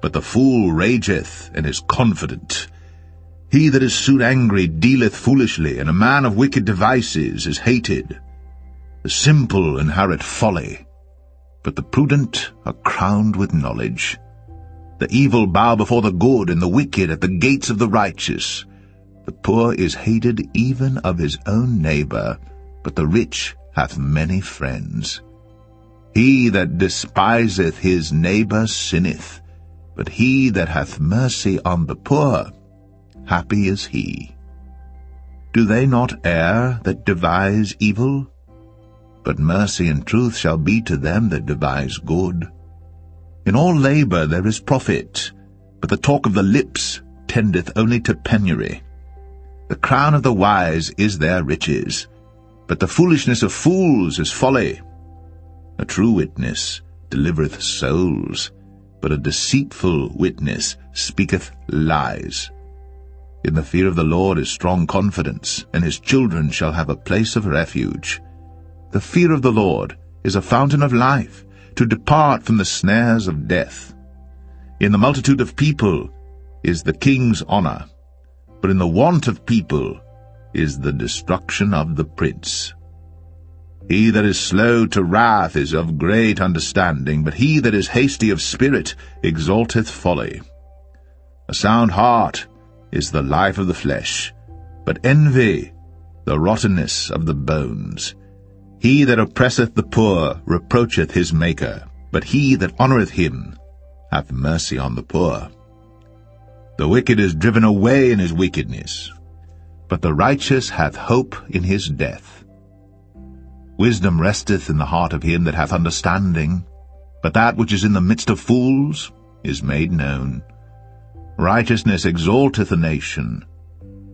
but the fool rageth and is confident. He that is soon angry dealeth foolishly, and a man of wicked devices is hated. The simple inherit folly, but the prudent are crowned with knowledge. The evil bow before the good, and the wicked at the gates of the righteous. The poor is hated even of his own neighbor, but the rich hath many friends. He that despiseth his neighbor sinneth, but he that hath mercy on the poor, happy is he. Do they not err that devise evil? But mercy and truth shall be to them that devise good. In all labor there is profit, but the talk of the lips tendeth only to penury. The crown of the wise is their riches, but the foolishness of fools is folly. A true witness delivereth souls, but a deceitful witness speaketh lies. In the fear of the Lord is strong confidence, and his children shall have a place of refuge. The fear of the Lord is a fountain of life, to depart from the snares of death. In the multitude of people is the king's honor, but in the want of people is the destruction of the prince. He that is slow to wrath is of great understanding, but he that is hasty of spirit exalteth folly. A sound heart is the life of the flesh, but envy the rottenness of the bones. He that oppresseth the poor reproacheth his Maker, but he that honoureth him hath mercy on the poor. The wicked is driven away in his wickedness, but the righteous hath hope in his death. Wisdom resteth in the heart of him that hath understanding, but that which is in the midst of fools is made known. Righteousness exalteth a nation,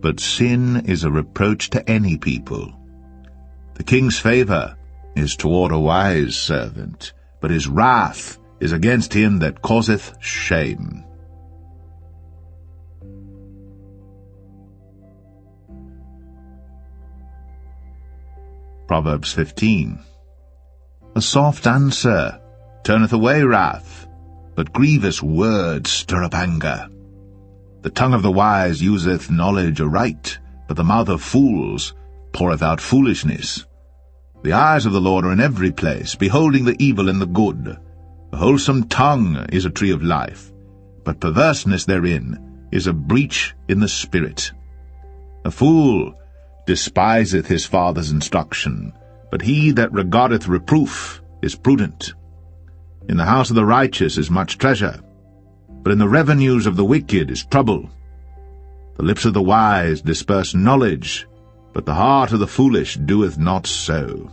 but sin is a reproach to any people. The king's favour is toward a wise servant, but his wrath is against him that causeth shame. Proverbs 15. A soft answer turneth away wrath, but grievous words stir up anger. The tongue of the wise useth knowledge aright, but the mouth of fools poureth out foolishness. The eyes of the Lord are in every place, beholding the evil and the good. A wholesome tongue is a tree of life, but perverseness therein is a breach in the spirit. A fool despiseth his father's instruction, but he that regardeth reproof is prudent. In the house of the righteous is much treasure, but in the revenues of the wicked is trouble. The lips of the wise disperse knowledge, but the heart of the foolish doeth not so.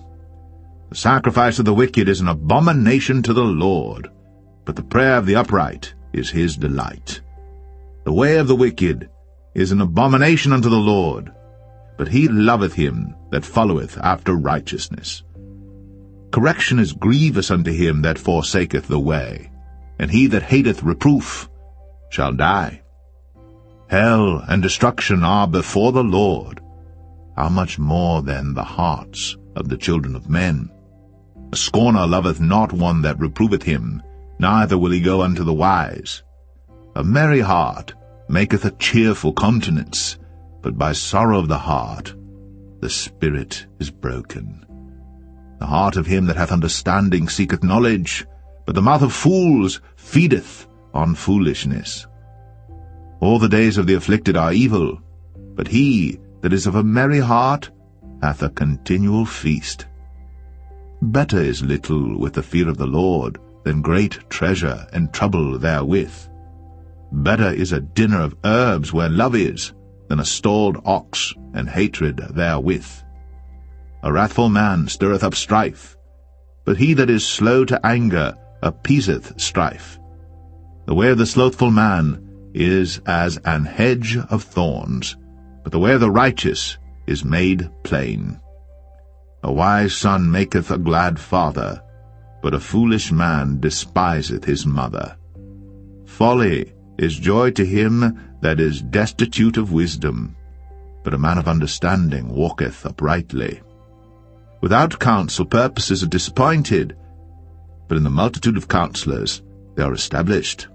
The sacrifice of the wicked is an abomination to the Lord, but the prayer of the upright is his delight. The way of the wicked is an abomination unto the Lord, but he loveth him that followeth after righteousness. Correction is grievous unto him that forsaketh the way, and he that hateth reproof shall die. Hell and destruction are before the Lord. How much more then the hearts of the children of men? A scorner loveth not one that reproveth him, neither will he go unto the wise. A merry heart maketh a cheerful countenance, but by sorrow of the heart the spirit is broken. The heart of him that hath understanding seeketh knowledge, but the mouth of fools feedeth on foolishness. All the days of the afflicted are evil, but he that is of a merry heart hath a continual feast. Better is little with the fear of the Lord than great treasure and trouble therewith. Better is a dinner of herbs where love is, than a stalled ox and hatred therewith. A wrathful man stirreth up strife, but he that is slow to anger appeaseth strife. The way of the slothful man is as an hedge of thorns, but the way of the righteous is made plain. A wise son maketh a glad father, but a foolish man despiseth his mother. Folly is joy to him that is destitute of wisdom, but a man of understanding walketh uprightly. Without counsel purposes are disappointed, but in the multitude of counselors they are established.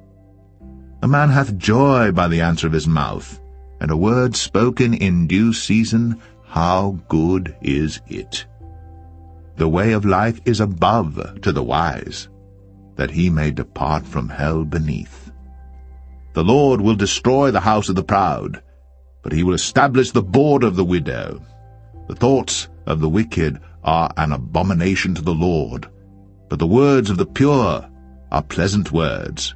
A man hath joy by the answer of his mouth, and a word spoken in due season, how good is it! The way of life is above to the wise, that he may depart from hell beneath. The Lord will destroy the house of the proud, but he will establish the board of the widow. The thoughts of the wicked are an abomination to the Lord, but the words of the pure are pleasant words.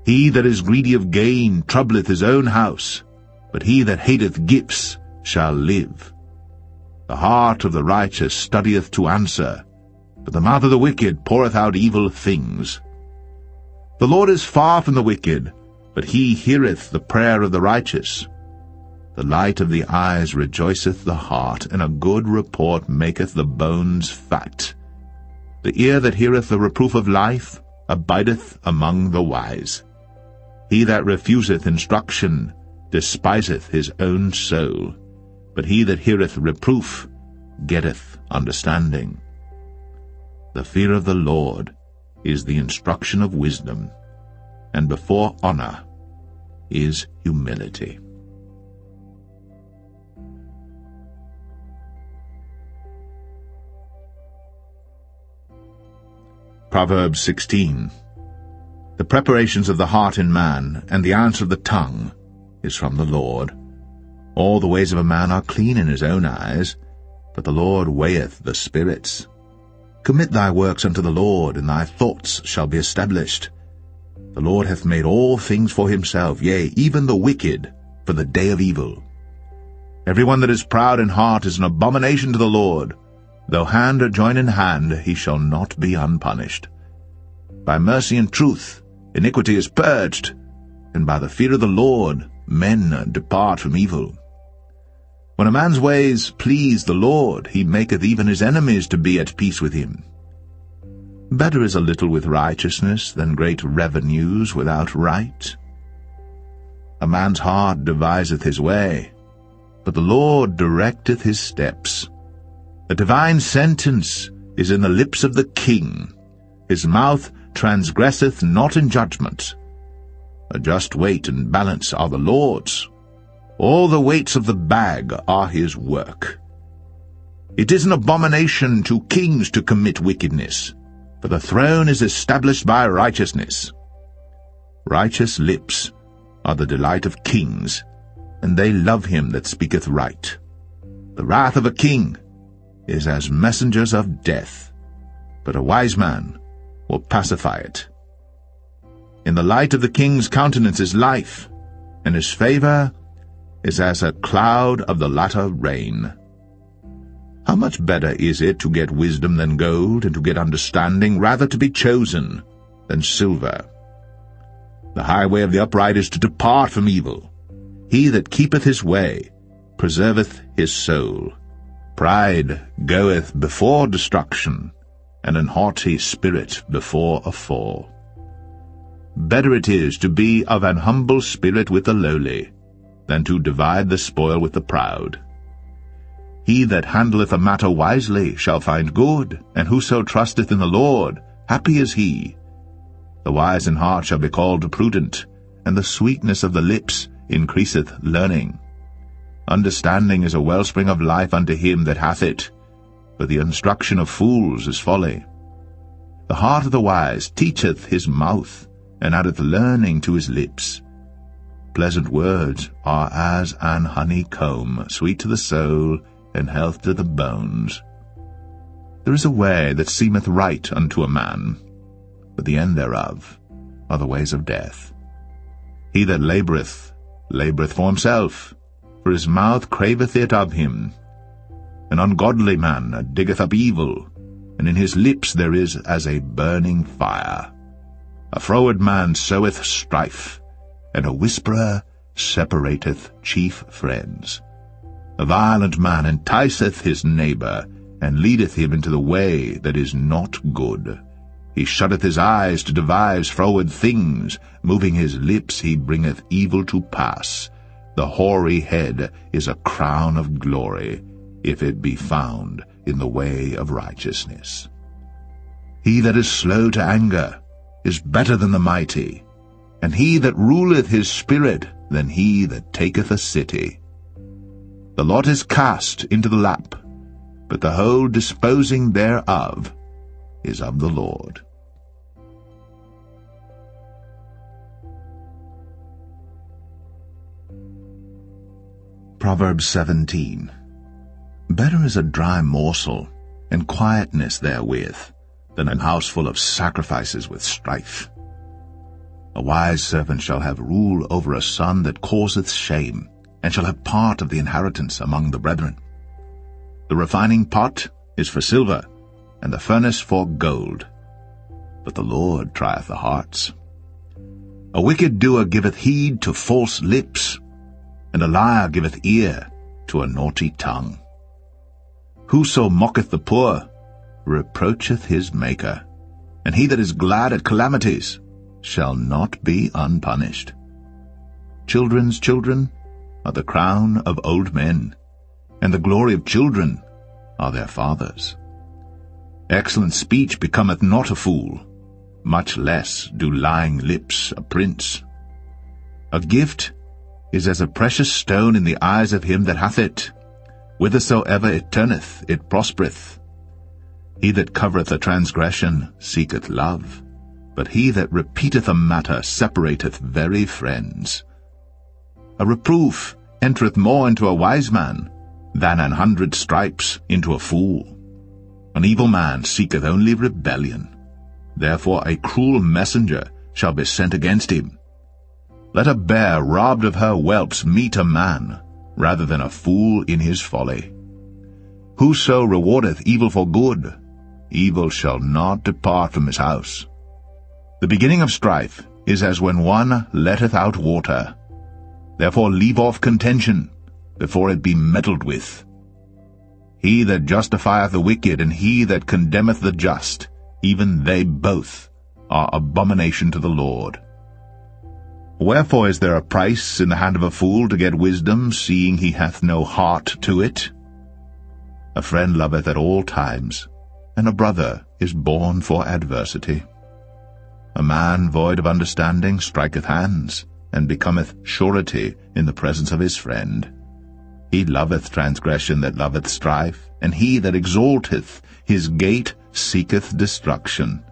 He that is greedy of gain troubleth his own house, but he that hateth gifts shall live. The heart of the righteous studieth to answer, but the mouth of the wicked poureth out evil things. The Lord is far from the wicked, but he heareth the prayer of the righteous. The light of the eyes rejoiceth the heart, and a good report maketh the bones fat. The ear that heareth the reproof of life abideth among the wise. He that refuseth instruction despiseth his own soul, but he that heareth reproof getteth understanding. The fear of the Lord is the instruction of wisdom, and before honor is humility. Proverbs 16. The preparations of the heart in man, and the answer of the tongue, is from the Lord. All the ways of a man are clean in his own eyes, but the Lord weigheth the spirits. Commit thy works unto the Lord, and thy thoughts shall be established. The Lord hath made all things for himself, yea, even the wicked, for the day of evil. Every one that is proud in heart is an abomination to the Lord. Though hand join in hand, he shall not be unpunished. By mercy and truth iniquity is purged, and by the fear of the Lord men depart from evil. When a man's ways please the Lord, he maketh even his enemies to be at peace with him. Better is a little with righteousness than great revenues without right. A man's heart deviseth his way, but the Lord directeth his steps. A divine sentence is in the lips of the king. His mouth transgresseth not in judgment. A just weight and balance are the Lord's. All the weights of the bag are his work. It is an abomination to kings to commit wickedness, for the throne is established by righteousness. Righteous lips are the delight of kings, and they love him that speaketh right. The wrath of a king is as messengers of death, but a wise man will pacify it. In the light of the king's countenance is life, and his favor is as a cloud of the latter rain. How much better is it to get wisdom than gold, and to get understanding rather to be chosen than silver? The highway of the upright is to depart from evil. He that keepeth his way preserveth his soul. Pride goeth before destruction, and an haughty spirit before a fall. Better it is to be of an humble spirit with the lowly, than to divide the spoil with the proud. He that handleth a matter wisely shall find good, and whoso trusteth in the Lord, happy is he. The wise in heart shall be called prudent, and the sweetness of the lips increaseth learning. Understanding is a wellspring of life unto him that hath it, but the instruction of fools is folly. The heart of the wise teacheth his mouth, and addeth learning to his lips. Pleasant words are as an honeycomb, sweet to the soul, and health to the bones. There is a way that seemeth right unto a man, but the end thereof are the ways of death. He that laboureth, laboureth for himself, for his mouth craveth it of him. An ungodly man diggeth up evil, and in his lips there is as a burning fire. A froward man soweth strife, and a whisperer separateth chief friends. A violent man enticeth his neighbour, and leadeth him into the way that is not good. He shutteth his eyes to devise froward things, moving his lips he bringeth evil to pass. The hoary head is a crown of glory, if it be found in the way of righteousness. He that is slow to anger is better than the mighty, and he that ruleth his spirit than he that taketh a city. The lot is cast into the lap, but the whole disposing thereof is of the Lord. Proverbs 17. Better is a dry morsel, and quietness therewith, than an house full of sacrifices with strife. A wise servant shall have rule over a son that causeth shame, and shall have part of the inheritance among the brethren. The refining pot is for silver, and the furnace for gold. But the Lord trieth the hearts. A wicked doer giveth heed to false lips, and a liar giveth ear to a naughty tongue. Whoso mocketh the poor reproacheth his Maker, and he that is glad at calamities shall not be unpunished. Children's children are the crown of old men, and the glory of children are their fathers. Excellent speech becometh not a fool, much less do lying lips a prince. A gift is as a precious stone in the eyes of him that hath it. Whithersoever it turneth, it prospereth. He that covereth a transgression seeketh love, but he that repeateth a matter separateth very friends. A reproof entereth more into a wise man than 100 stripes into a fool. An evil man seeketh only rebellion. Therefore a cruel messenger shall be sent against him. Let a bear robbed of her whelps meet a man, rather than a fool in his folly. Whoso rewardeth evil for good, evil shall not depart from his house. The beginning of strife is as when one letteth out water. Therefore leave off contention, before it be meddled with. He that justifieth the wicked, and he that condemneth the just, even they both are abomination to the Lord. Wherefore is there a price in the hand of a fool to get wisdom, seeing he hath no heart to it? A friend loveth at all times, and a brother is born for adversity. A man void of understanding striketh hands, and becometh surety in the presence of his friend. He loveth transgression that loveth strife, and he that exalteth his gate seeketh destruction.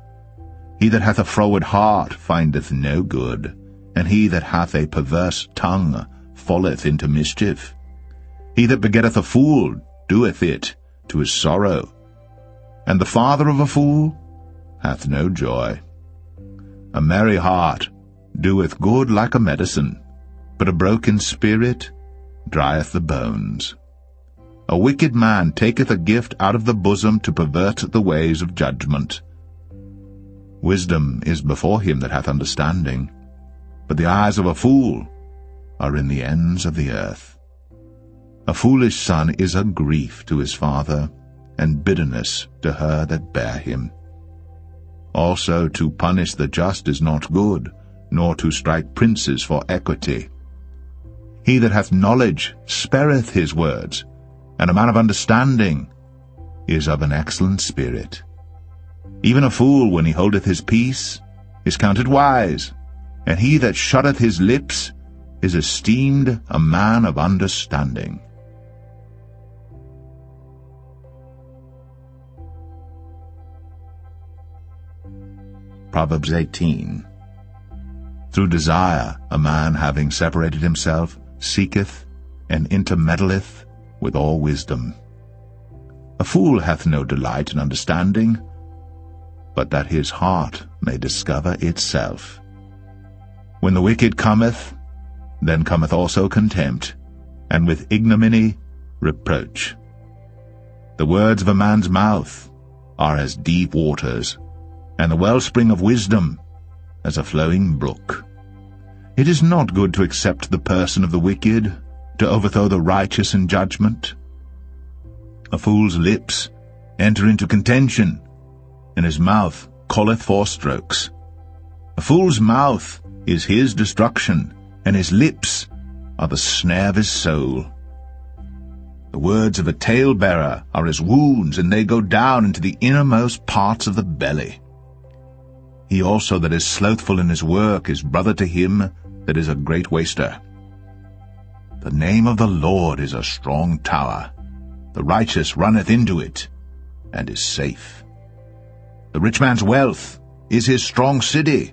He that hath a froward heart findeth no good, and he that hath a perverse tongue falleth into mischief. He that begetteth a fool doeth it to his sorrow, and the father of a fool hath no joy. A merry heart doeth good like a medicine, but a broken spirit drieth the bones. A wicked man taketh a gift out of the bosom to pervert the ways of judgment. Wisdom is before him that hath understanding, but the eyes of a fool are in the ends of the earth. A foolish son is a grief to his father, and bitterness to her that bare him. Also to punish the just is not good, nor to strike princes for equity. He that hath knowledge spareth his words, and a man of understanding is of an excellent spirit. Even a fool, when he holdeth his peace, is counted wise, and he that shutteth his lips is esteemed a man of understanding. Proverbs 18. Through desire a man, having separated himself, seeketh and intermeddleth with all wisdom. A fool hath no delight in understanding, but that his heart may discover itself. When the wicked cometh, then cometh also contempt, and with ignominy reproach. The words of a man's mouth are as deep waters, and the wellspring of wisdom as a flowing brook. It is not good to accept the person of the wicked, to overthrow the righteous in judgment. A fool's lips enter into contention, and his mouth calleth for strokes. A fool's mouth is his destruction, and his lips are the snare of his soul. The words of a talebearer are as wounds, and they go down into the innermost parts of the belly. He also that is slothful in his work is brother to him that is a great waster, The name of the Lord is a strong tower. The righteous runneth into it, and is safe. The rich man's wealth is his strong city,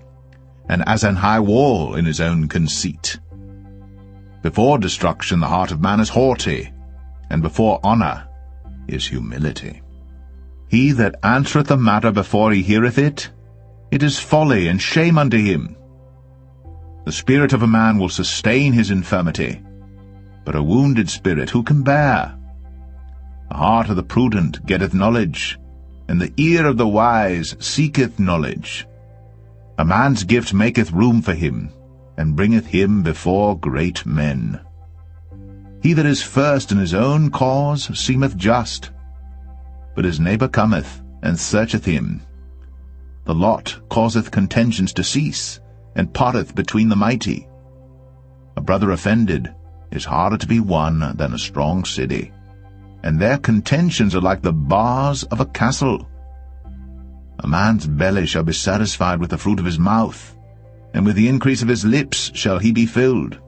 and as an high wall in his own conceit. Before destruction the heart of man is haughty, and before honor is humility. He that answereth a matter before he heareth it, it is folly and shame unto him. The spirit of a man will sustain his infirmity, but a wounded spirit who can bear? The heart of the prudent getteth knowledge, and the ear of the wise seeketh knowledge. A man's gift maketh room for him, and bringeth him before great men. He that is first in his own cause seemeth just, but his neighbor cometh and searcheth him. The lot causeth contentions to cease, and parteth between the mighty. A brother offended is harder to be won than a strong city, and their contentions are like the bars of a castle. A man's belly shall be satisfied with the fruit of his mouth, and with the increase of his lips shall he be filled.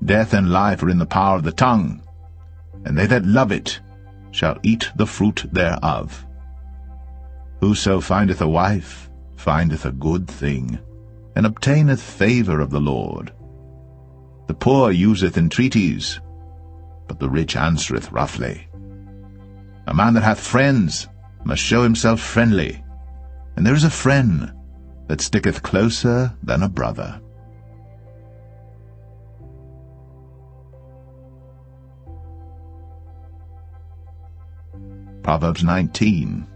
Death and life are in the power of the tongue, and they that love it shall eat the fruit thereof. Whoso findeth a wife findeth a good thing, and obtaineth favor of the Lord. The poor useth entreaties, but the rich answereth roughly. A man that hath friends must show himself friendly, and there is a friend that sticketh closer than a brother. Proverbs 19.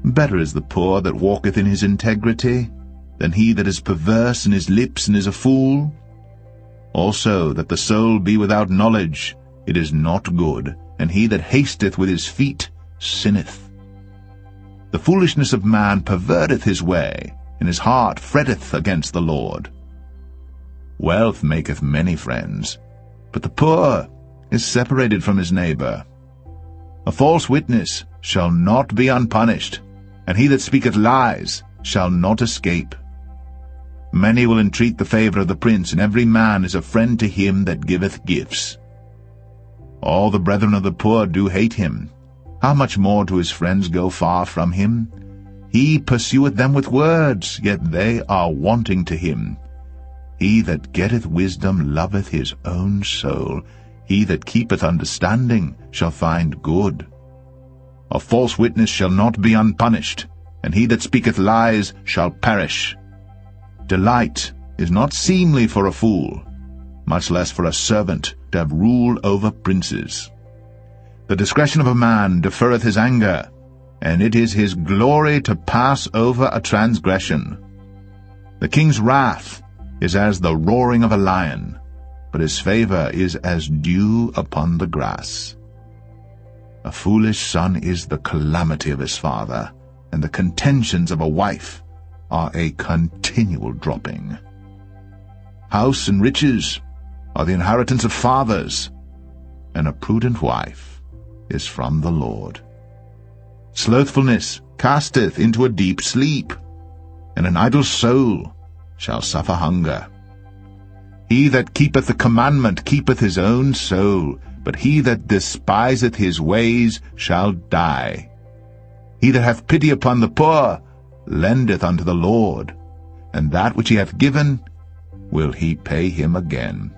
Better is the poor that walketh in his integrity, than he that is perverse in his lips and is a fool. Also that the soul be without knowledge, it is not good, and he that hasteth with his feet sinneth. The foolishness of man perverteth his way, and his heart fretteth against the Lord. Wealth maketh many friends, but the poor is separated from his neighbor. A false witness shall not be unpunished, and he that speaketh lies shall not escape. Many will entreat the favor of the prince, and every man is a friend to him that giveth gifts. All the brethren of the poor do hate him. How much more do his friends go far from him? He pursueth them with words, yet they are wanting to him. He that getteth wisdom loveth his own soul. He that keepeth understanding shall find good. A false witness shall not be unpunished, and he that speaketh lies shall perish. Delight is not seemly for a fool, much less for a servant to have rule over princes. The discretion of a man deferreth his anger, and it is his glory to pass over a transgression. The king's wrath is as the roaring of a lion, but his favor is as dew upon the grass. A foolish son is the calamity of his father, and the contentions of a wife are a continual dropping. House and riches are the inheritance of fathers, and a prudent wife is from the Lord. Slothfulness casteth into a deep sleep, and an idle soul shall suffer hunger. He that keepeth the commandment keepeth his own soul, but he that despiseth his ways shall die. He that hath pity upon the poor lendeth unto the Lord, and that which he hath given will he pay him again.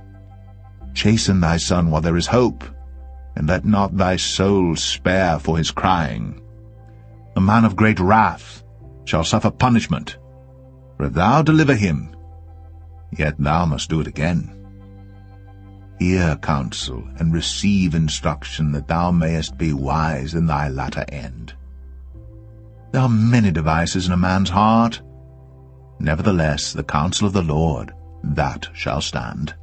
Chasten thy son while there is hope, and let not thy soul spare for his crying. A man of great wrath shall suffer punishment, for if thou deliver him, yet thou must do it again. Hear counsel, and receive instruction, that thou mayest be wise in thy latter end. There are many devices in a man's heart. Nevertheless, the counsel of the Lord, that shall stand.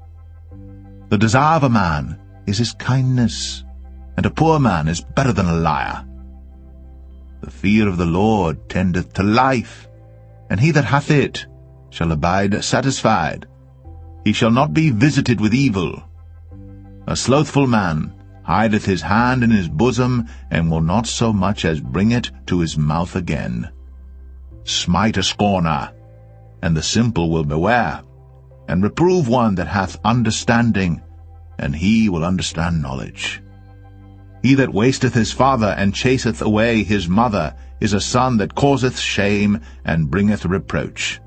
The desire of a man is his kindness, and a poor man is better than a liar. The fear of the Lord tendeth to life, and he that hath it shall abide satisfied. He shall not be visited with evil. A slothful man hideth his hand in his bosom, and will not so much as bring it to his mouth again. Smite a scorner, and the simple will beware, and reprove one that hath understanding, and he will understand knowledge. He that wasteth his father and chaseth away his mother is a son that causeth shame and bringeth reproach.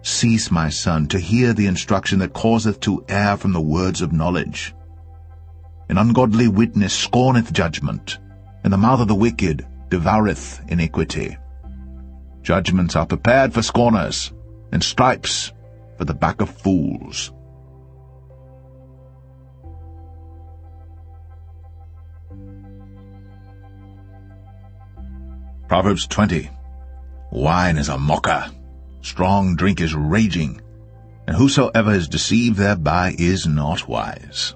Cease, my son, to hear the instruction that causeth to err from the words of knowledge. An ungodly witness scorneth judgment, and the mouth of the wicked devoureth iniquity. Judgments are prepared for scorners, and stripes for the back of fools. Proverbs 20. Wine is a mocker, strong drink is raging, and whosoever is deceived thereby is not wise.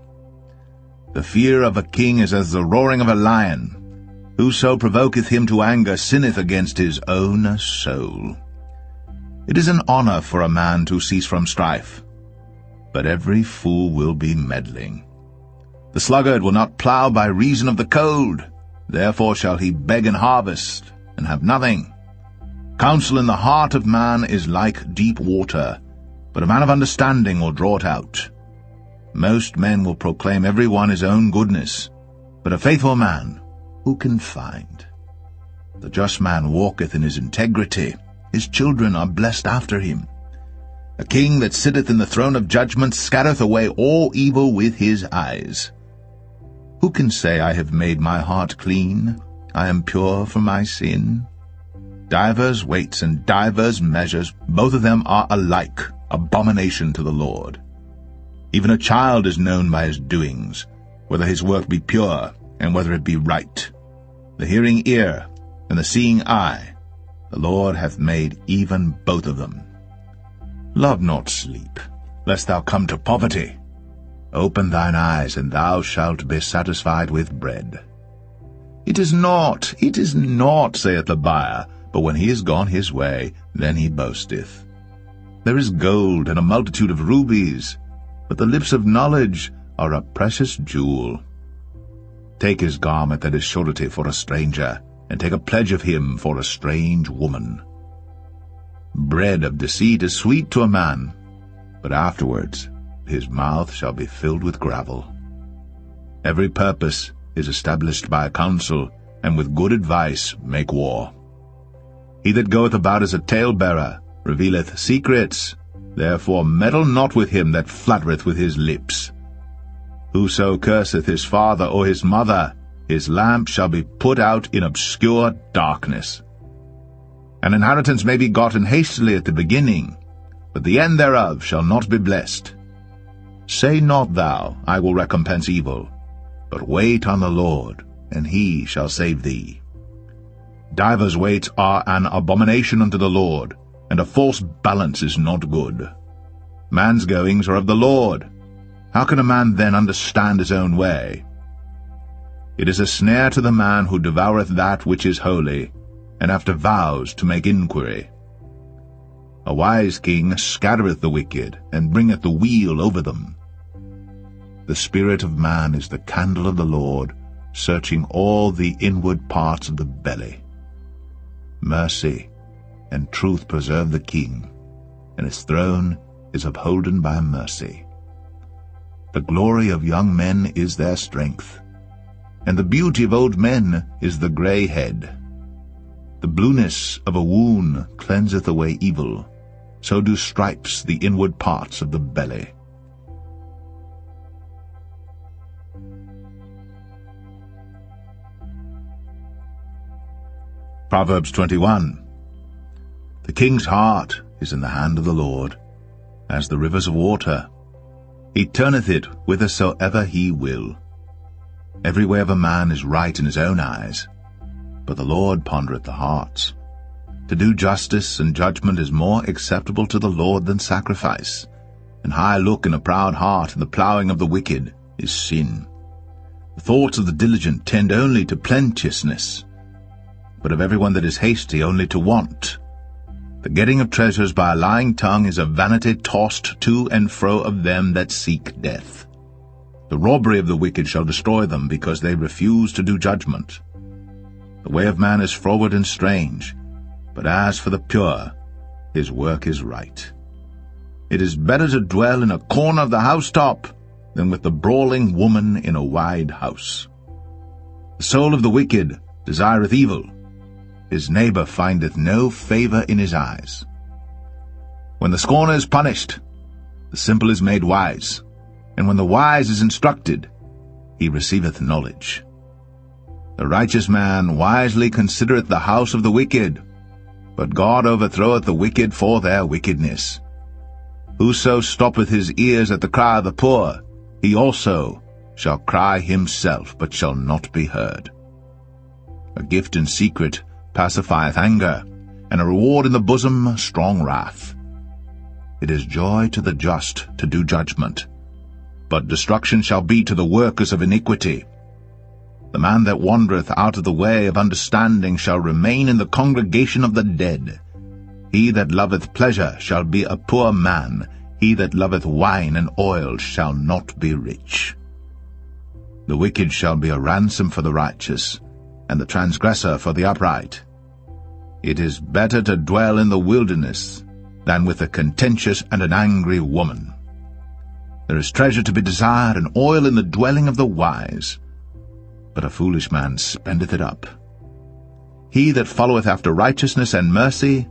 The fear of a king is as the roaring of a lion. Whoso provoketh him to anger sinneth against his own soul. It is an honor for a man to cease from strife, but every fool will be meddling. The sluggard will not plow by reason of the cold, therefore shall he beg and harvest, and have nothing. Counsel in the heart of man is like deep water, but a man of understanding will draw it out. Most men will proclaim every one his own goodness, but a faithful man who can find? The just man walketh in his integrity, his children are blessed after him. A king that sitteth in the throne of judgment scattereth away all evil with his eyes. Who can say, I have made my heart clean, I am pure from my sin? Divers weights and divers measures, both of them are alike abomination to the Lord. Even a child is known by his doings, whether his work be pure, and whether it be right. The hearing ear and the seeing eye, the Lord hath made even both of them. Love not sleep, lest thou come to poverty. Open thine eyes, and thou shalt be satisfied with bread. It is not, saith the buyer, but when he is gone his way, then he boasteth. There is gold and a multitude of rubies, but the lips of knowledge are a precious jewel. Take his garment that is surety for a stranger, and take a pledge of him for a strange woman. Bread of deceit is sweet to a man, but afterwards his mouth shall be filled with gravel. Every purpose is established by counsel, and with good advice make war. He that goeth about as a talebearer revealeth secrets, therefore meddle not with him that flattereth with his lips. Whoso curseth his father or his mother, his lamp shall be put out in obscure darkness. An inheritance may be gotten hastily at the beginning, but the end thereof shall not be blessed. Say not thou, I will recompense evil, but wait on the Lord, and he shall save thee. Divers weights are an abomination unto the Lord, and a false balance is not good. Man's goings are of the Lord. How can a man then understand his own way? It is a snare to the man who devoureth that which is holy, and after vows to make inquiry. A wise king scattereth the wicked, and bringeth the weal over them. The spirit of man is the candle of the Lord, searching all the inward parts of the belly. Mercy and truth preserve the king, and his throne is upholden by mercy. The glory of young men is their strength, and the beauty of old men is the grey head. The blueness of a wound cleanseth away evil, so do stripes the inward parts of the belly. Proverbs 21. The king's heart is in the hand of the Lord, as the rivers of water. He turneth it whithersoever he will. Every way of a man is right in his own eyes, but the Lord pondereth the hearts. To do justice and judgment is more acceptable to the Lord than sacrifice. An high look and a proud heart, and the plowing of the wicked is sin. The thoughts of the diligent tend only to plenteousness, but of every one that is hasty only to want. The getting of treasures by a lying tongue is a vanity tossed to and fro of them that seek death. The robbery of the wicked shall destroy them, because they refuse to do judgment. The way of man is froward and strange, but as for the pure, his work is right. It is better to dwell in a corner of the housetop than with the brawling woman in a wide house. The soul of the wicked desireth evil. His neighbor findeth no favor in his eyes. When the scorner is punished, the simple is made wise, and when the wise is instructed, he receiveth knowledge. The righteous man wisely considereth the house of the wicked, but God overthroweth the wicked for their wickedness. Whoso stoppeth his ears at the cry of the poor, he also shall cry himself, but shall not be heard. A gift in secret pacifieth anger, and a reward in the bosom strong wrath. It is joy to the just to do judgment, but destruction shall be to the workers of iniquity. The man that wandereth out of the way of understanding shall remain in the congregation of the dead. He that loveth pleasure shall be a poor man. He that loveth wine and oil shall not be rich. The wicked shall be a ransom for the righteous, and the transgressor for the upright. It is better to dwell in the wilderness than with a contentious and an angry woman. There is treasure to be desired and oil in the dwelling of the wise, but a foolish man spendeth it up. He that followeth after righteousness and mercy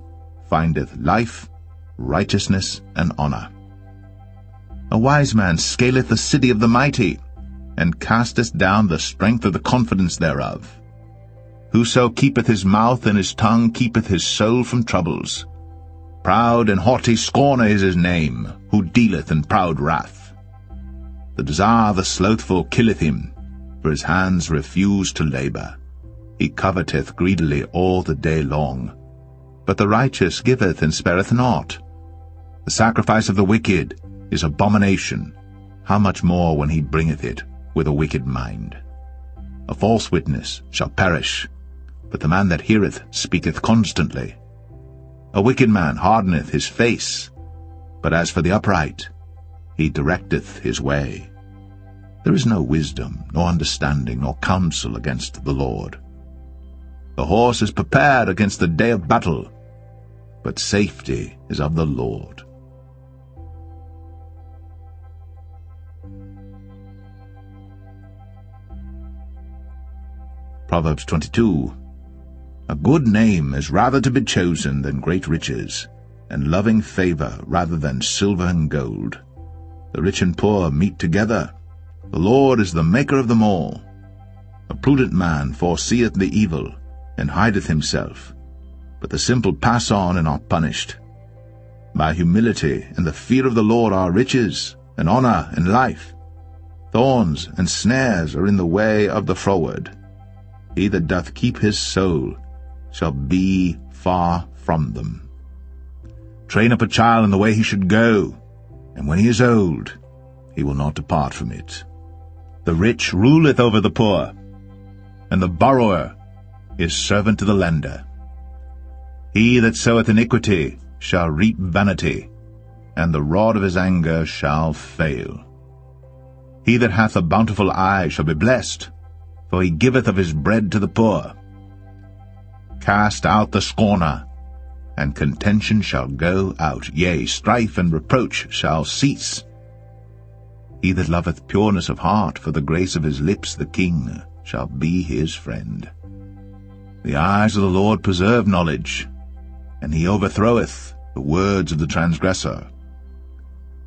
findeth life, righteousness, and honor. A wise man scaleth the city of the mighty, and casteth down the strength of the confidence thereof. Whoso keepeth his mouth and his tongue keepeth his soul from troubles. Proud and haughty scorner is his name, who dealeth in proud wrath. The desire of the slothful killeth him, for his hands refuse to labor. He coveteth greedily all the day long. But the righteous giveth and spareth not. The sacrifice of the wicked is abomination. How much more when he bringeth it with a wicked mind? A false witness shall perish, but the man that heareth speaketh constantly. A wicked man hardeneth his face, but as for the upright, he directeth his way. There is no wisdom, nor understanding, nor counsel against the Lord. The horse is prepared against the day of battle, but safety is of the Lord. Proverbs 22. A good name is rather to be chosen than great riches, and loving favor rather than silver and gold. The rich and poor meet together. The Lord is the maker of them all. A prudent man foreseeth the evil, and hideth himself, but the simple pass on and are punished. By humility and the fear of the Lord are riches, and honor, and life. Thorns and snares are in the way of the froward. He that doth keep his soul shall be far from them. Train up a child in the way he should go, and when he is old, he will not depart from it. The rich ruleth over the poor, and the borrower is servant to the lender. He that soweth iniquity shall reap vanity, and the rod of his anger shall fail. He that hath a bountiful eye shall be blessed, for he giveth of his bread to the poor. Cast out the scorner, and contention shall go out, yea, strife and reproach shall cease. He that loveth pureness of heart, for the grace of his lips the king shall be his friend. The eyes of the Lord preserve knowledge, and he overthroweth the words of the transgressor.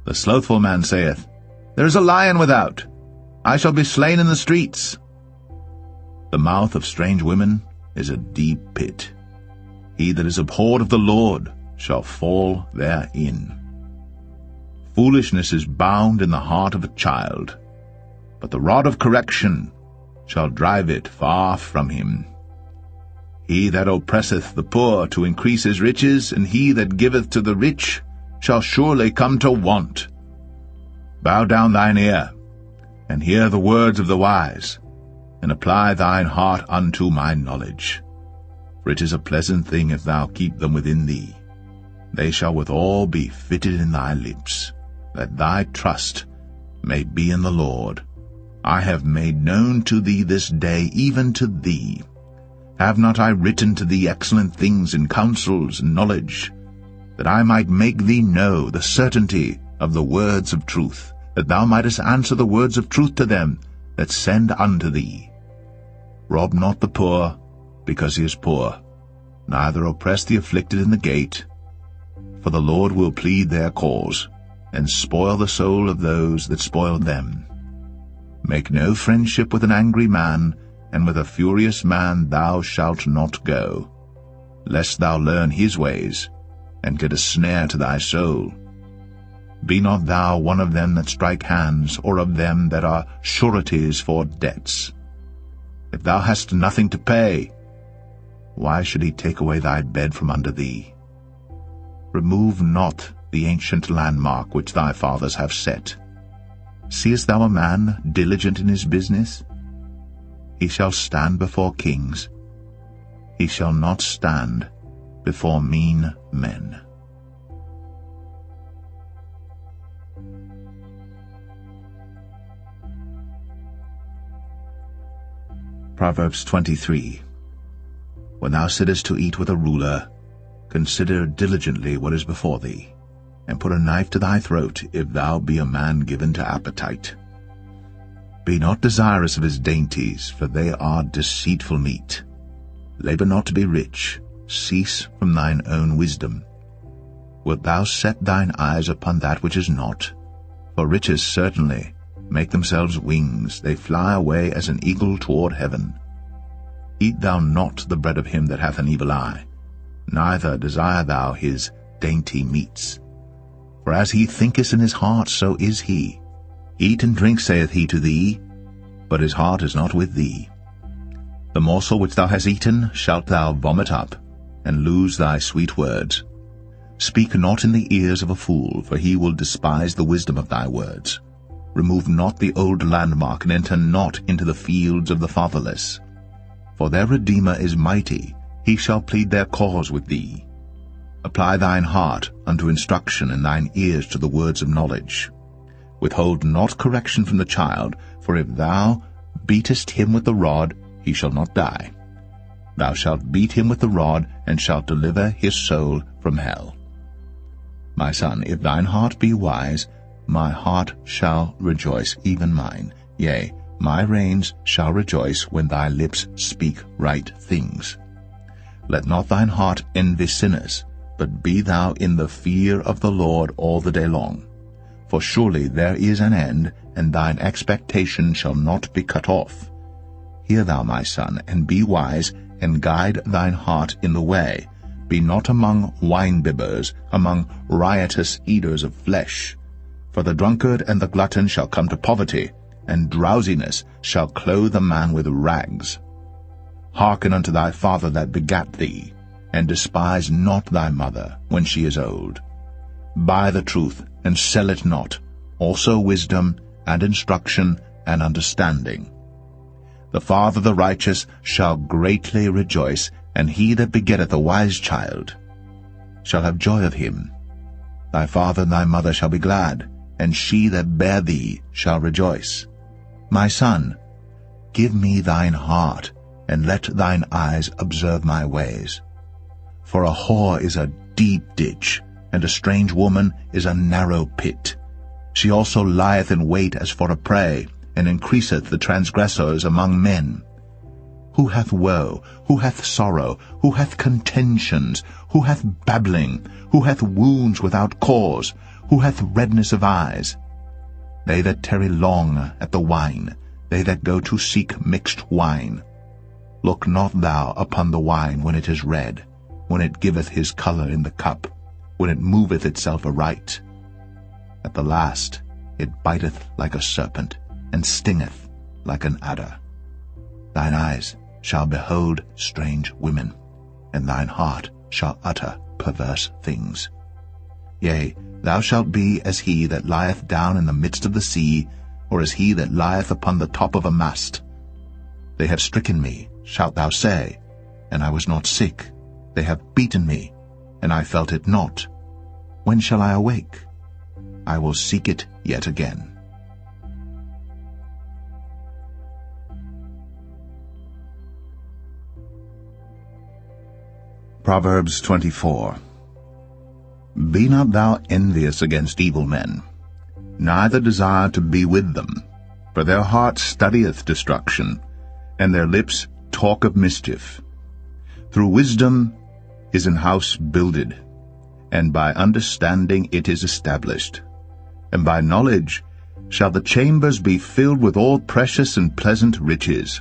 The slothful man saith, There is a lion without, I shall be slain in the streets. The mouth of strange women is a deep pit. He that is abhorred of the Lord shall fall therein. Foolishness is bound in the heart of a child, but the rod of correction shall drive it far from him. He that oppresseth the poor to increase his riches, and he that giveth to the rich shall surely come to want. Bow down thine ear, and hear the words of the wise, and apply thine heart unto my knowledge. For it is a pleasant thing if thou keep them within thee. They shall withal be fitted in thy lips, that thy trust may be in the Lord. I have made known to thee this day, even to thee. Have not I written to thee excellent things in counsels and knowledge, that I might make thee know the certainty of the words of truth, that thou mightest answer the words of truth to them that send unto thee. Rob not the poor, because he is poor, neither oppress the afflicted in the gate, for the Lord will plead their cause, and spoil the soul of those that spoil them. Make no friendship with an angry man, and with a furious man thou shalt not go, lest thou learn his ways, and get a snare to thy soul. Be not thou one of them that strike hands, or of them that are sureties for debts. If thou hast nothing to pay, why should he take away thy bed from under thee? Remove not the ancient landmark which thy fathers have set. Seest thou a man diligent in his business? He shall stand before kings. He shall not stand before mean men. Proverbs 23. When thou sittest to eat with a ruler, consider diligently what is before thee, and put a knife to thy throat, if thou be a man given to appetite. Be not desirous of his dainties, for they are deceitful meat. Labor not to be rich, cease from thine own wisdom. Wilt thou set thine eyes upon that which is not? For riches certainly make themselves wings, they fly away as an eagle toward heaven. Eat thou not the bread of him that hath an evil eye, neither desire thou his dainty meats. For as he thinketh in his heart, so is he. Eat and drink, saith he to thee, but his heart is not with thee. The morsel which thou hast eaten shalt thou vomit up, and lose thy sweet words. Speak not in the ears of a fool, for he will despise the wisdom of thy words. Remove not the old landmark, and enter not into the fields of the fatherless. For their Redeemer is mighty, he shall plead their cause with thee. Apply thine heart unto instruction, and thine ears to the words of knowledge. Withhold not correction from the child, for if thou beatest him with the rod, he shall not die. Thou shalt beat him with the rod, and shalt deliver his soul from hell. My son, if thine heart be wise, my heart shall rejoice, even mine. Yea, my reins shall rejoice when thy lips speak right things. Let not thine heart envy sinners, but be thou in the fear of the Lord all the day long. For surely there is an end, and thine expectation shall not be cut off. Hear thou, my son, and be wise, and guide thine heart in the way. Be not among wine-bibbers, among riotous eaters of flesh. For the drunkard and the glutton shall come to poverty, and drowsiness shall clothe a man with rags. Hearken unto thy father that begat thee, and despise not thy mother when she is old. Buy the truth, and sell it not, also wisdom, and instruction, and understanding. The father of the righteous shall greatly rejoice, and he that begetteth a wise child shall have joy of him. Thy father and thy mother shall be glad, and she that bare thee shall rejoice. My son, give me thine heart, and let thine eyes observe my ways. For a whore is a deep ditch, and a strange woman is a narrow pit. She also lieth in wait as for a prey, and increaseth the transgressors among men. Who hath woe? Who hath sorrow? Who hath contentions? Who hath babbling? Who hath wounds without cause? Who hath redness of eyes? They that tarry long at the wine, they that go to seek mixed wine. Look not thou upon the wine when it is red, when it giveth his colour in the cup, when it moveth itself aright. At the last it biteth like a serpent, and stingeth like an adder. Thine eyes shall behold strange women, and thine heart shall utter perverse things. Yea, thou shalt be as he that lieth down in the midst of the sea, or as he that lieth upon the top of a mast. They have stricken me, shalt thou say, and I was not sick. They have beaten me, and I felt it not. When shall I awake? I will seek it yet again. Proverbs 24. Be not thou envious against evil men, neither desire to be with them. For their heart studieth destruction, and their lips talk of mischief. Through wisdom is an house builded, and by understanding it is established. And by knowledge shall the chambers be filled with all precious and pleasant riches.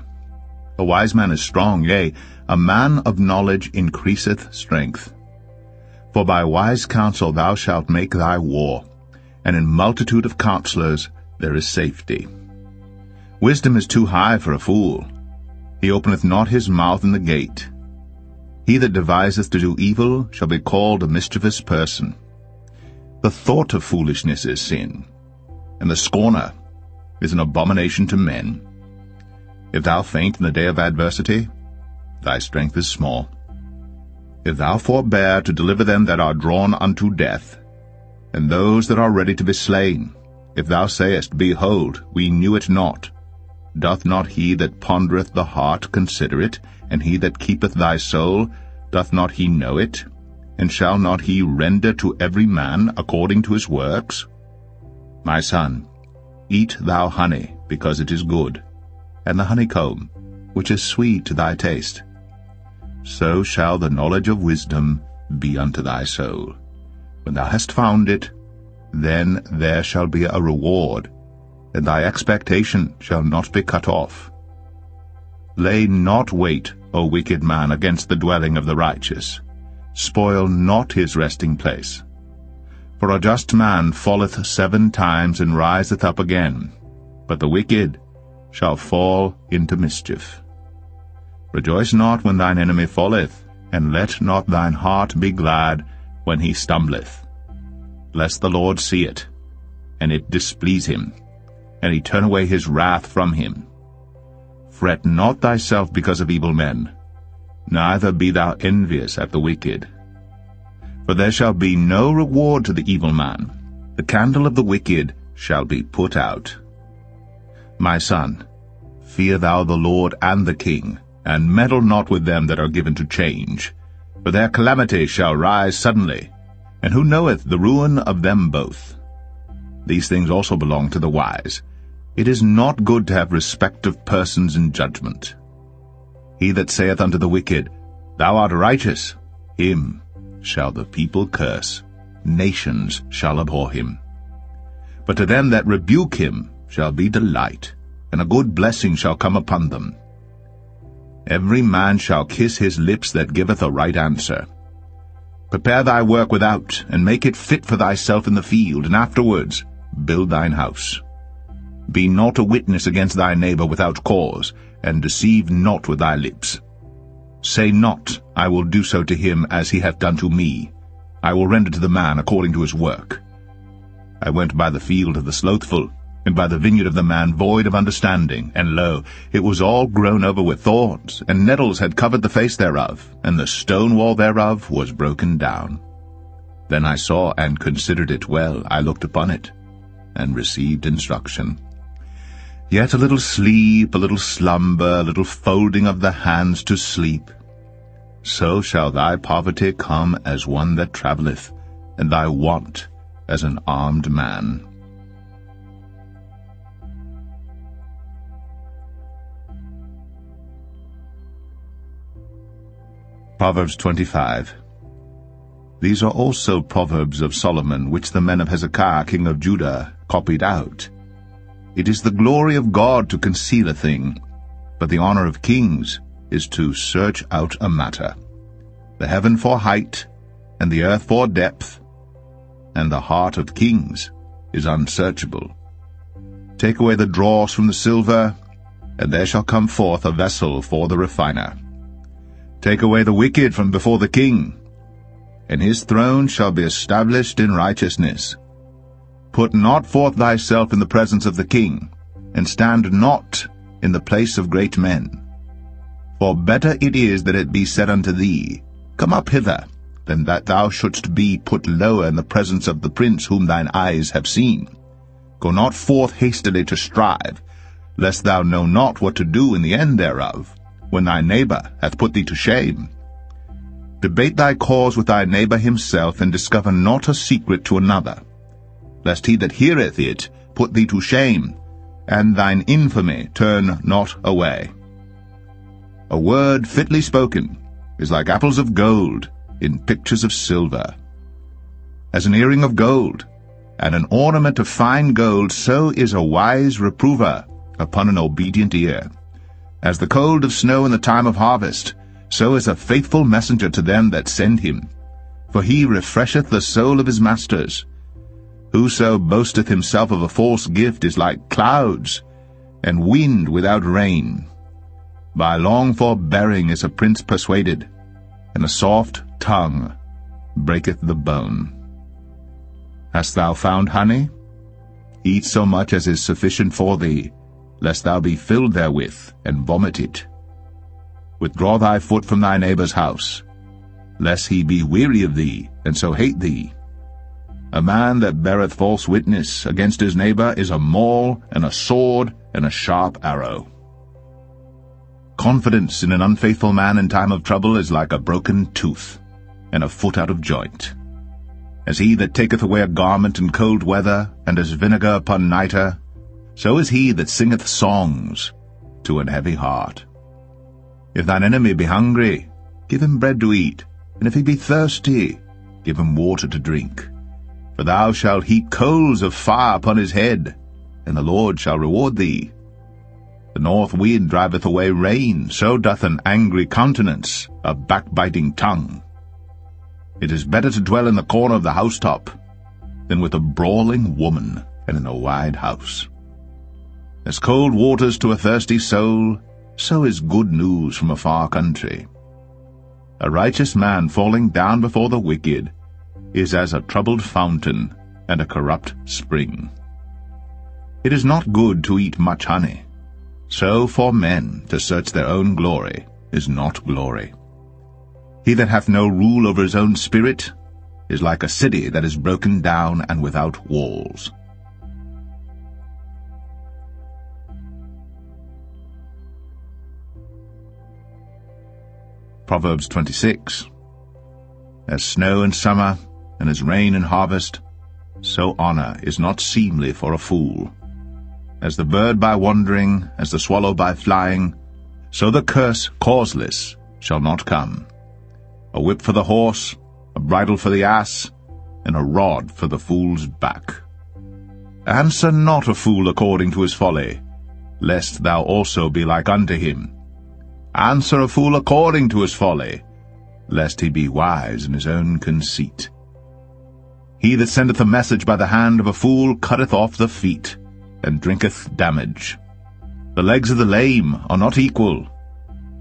A wise man is strong, yea, a man of knowledge increaseth strength. For by wise counsel thou shalt make thy war, and in multitude of counselors there is safety. Wisdom is too high for a fool. He openeth not his mouth in the gate. He that deviseth to do evil shall be called a mischievous person. The thought of foolishness is sin, and the scorner is an abomination to men. If thou faint in the day of adversity, thy strength is small. If thou forbear to deliver them that are drawn unto death, and those that are ready to be slain, if thou sayest, Behold, we knew it not, doth not he that pondereth the heart consider it, and he that keepeth thy soul, doth not he know it? And shall not he render to every man according to his works? My son, eat thou honey, because it is good, and the honeycomb, which is sweet to thy taste. So shall the knowledge of wisdom be unto thy soul. When thou hast found it, then there shall be a reward, and thy expectation shall not be cut off. Lay not wait, O wicked man, against the dwelling of the righteous. Spoil not his resting place. For a just man falleth 7 times and riseth up again, but the wicked shall fall into mischief. Rejoice not when thine enemy falleth, and let not thine heart be glad when he stumbleth. Lest the Lord see it, and it displease him, and he turn away his wrath from him. Fret not thyself because of evil men, neither be thou envious at the wicked. For there shall be no reward to the evil man. The candle of the wicked shall be put out. My son, fear thou the Lord and the king, and meddle not with them that are given to change. For their calamity shall rise suddenly, and who knoweth the ruin of them both? These things also belong to the wise. It is not good to have respect of persons in judgment. He that saith unto the wicked, Thou art righteous, him shall the people curse, nations shall abhor him. But to them that rebuke him shall be delight, and a good blessing shall come upon them. Every man shall kiss his lips that giveth a right answer. Prepare thy work without, and make it fit for thyself in the field, and afterwards build thine house. Be not a witness against thy neighbor without cause, and deceive not with thy lips. Say not, I will do so to him as he hath done to me. I will render to the man according to his work. I went by the field of the slothful, and by the vineyard of the man void of understanding, and lo, it was all grown over with thorns, and nettles had covered the face thereof, and the stone wall thereof was broken down. Then I saw and considered it well, I looked upon it, and received instruction. Yet a little sleep, a little slumber, a little folding of the hands to sleep. So shall thy poverty come as one that travelleth, and thy want as an armed man. Proverbs 25. These are also Proverbs of Solomon, which the men of Hezekiah king of Judah copied out. It is the glory of God to conceal a thing, but the honor of kings is to search out a matter. The heaven for height, and the earth for depth, and the heart of kings is unsearchable. Take away the dross from the silver, and there shall come forth a vessel for the refiner. Take away the wicked from before the king, and his throne shall be established in righteousness. Put not forth thyself in the presence of the king, and stand not in the place of great men. For better it is that it be said unto thee, Come up hither, than that thou shouldst be put lower in the presence of the prince whom thine eyes have seen. Go not forth hastily to strive, lest thou know not what to do in the end thereof, when thy neighbor hath put thee to shame. Debate thy cause with thy neighbor himself, and discover not a secret to another. lest he that heareth it put thee to shame, and thine infamy turn not away. A word fitly spoken is like apples of gold in pictures of silver. As an earring of gold, and an ornament of fine gold, so is a wise reprover upon an obedient ear. As the cold of snow in the time of harvest, so is a faithful messenger to them that send him. For he refresheth the soul of his masters. Whoso boasteth himself of a false gift is like clouds, and wind without rain. By long forbearing is a prince persuaded, and a soft tongue breaketh the bone. Hast thou found honey? Eat so much as is sufficient for thee, lest thou be filled therewith, and vomit it. Withdraw thy foot from thy neighbor's house, lest he be weary of thee, and so hate thee. A man that beareth false witness against his neighbor is a maul, and a sword, and a sharp arrow. Confidence in an unfaithful man in time of trouble is like a broken tooth, and a foot out of joint. As he that taketh away a garment in cold weather, and as vinegar upon nitre, so is he that singeth songs to an heavy heart. If thine enemy be hungry, give him bread to eat, and if he be thirsty, give him water to drink. For thou shalt heap coals of fire upon his head, and the Lord shall reward thee. The north wind driveth away rain, so doth an angry countenance a backbiting tongue. It is better to dwell in the corner of the housetop than with a brawling woman and in a wide house. As cold waters to a thirsty soul, so is good news from a far country. A righteous man falling down before the wicked is as a troubled fountain and a corrupt spring. It is not good to eat much honey, so for men to search their own glory is not glory. He that hath no rule over his own spirit is like a city that is broken down and without walls. Proverbs 26. As snow in summer, and as rain in harvest, so honor is not seemly for a fool. As the bird by wandering, as the swallow by flying, so the curse causeless shall not come. A whip for the horse, a bridle for the ass, and a rod for the fool's back. Answer not a fool according to his folly, lest thou also be like unto him. Answer a fool according to his folly, lest he be wise in his own conceit. He that sendeth a message by the hand of a fool cutteth off the feet, and drinketh damage. The legs of the lame are not equal,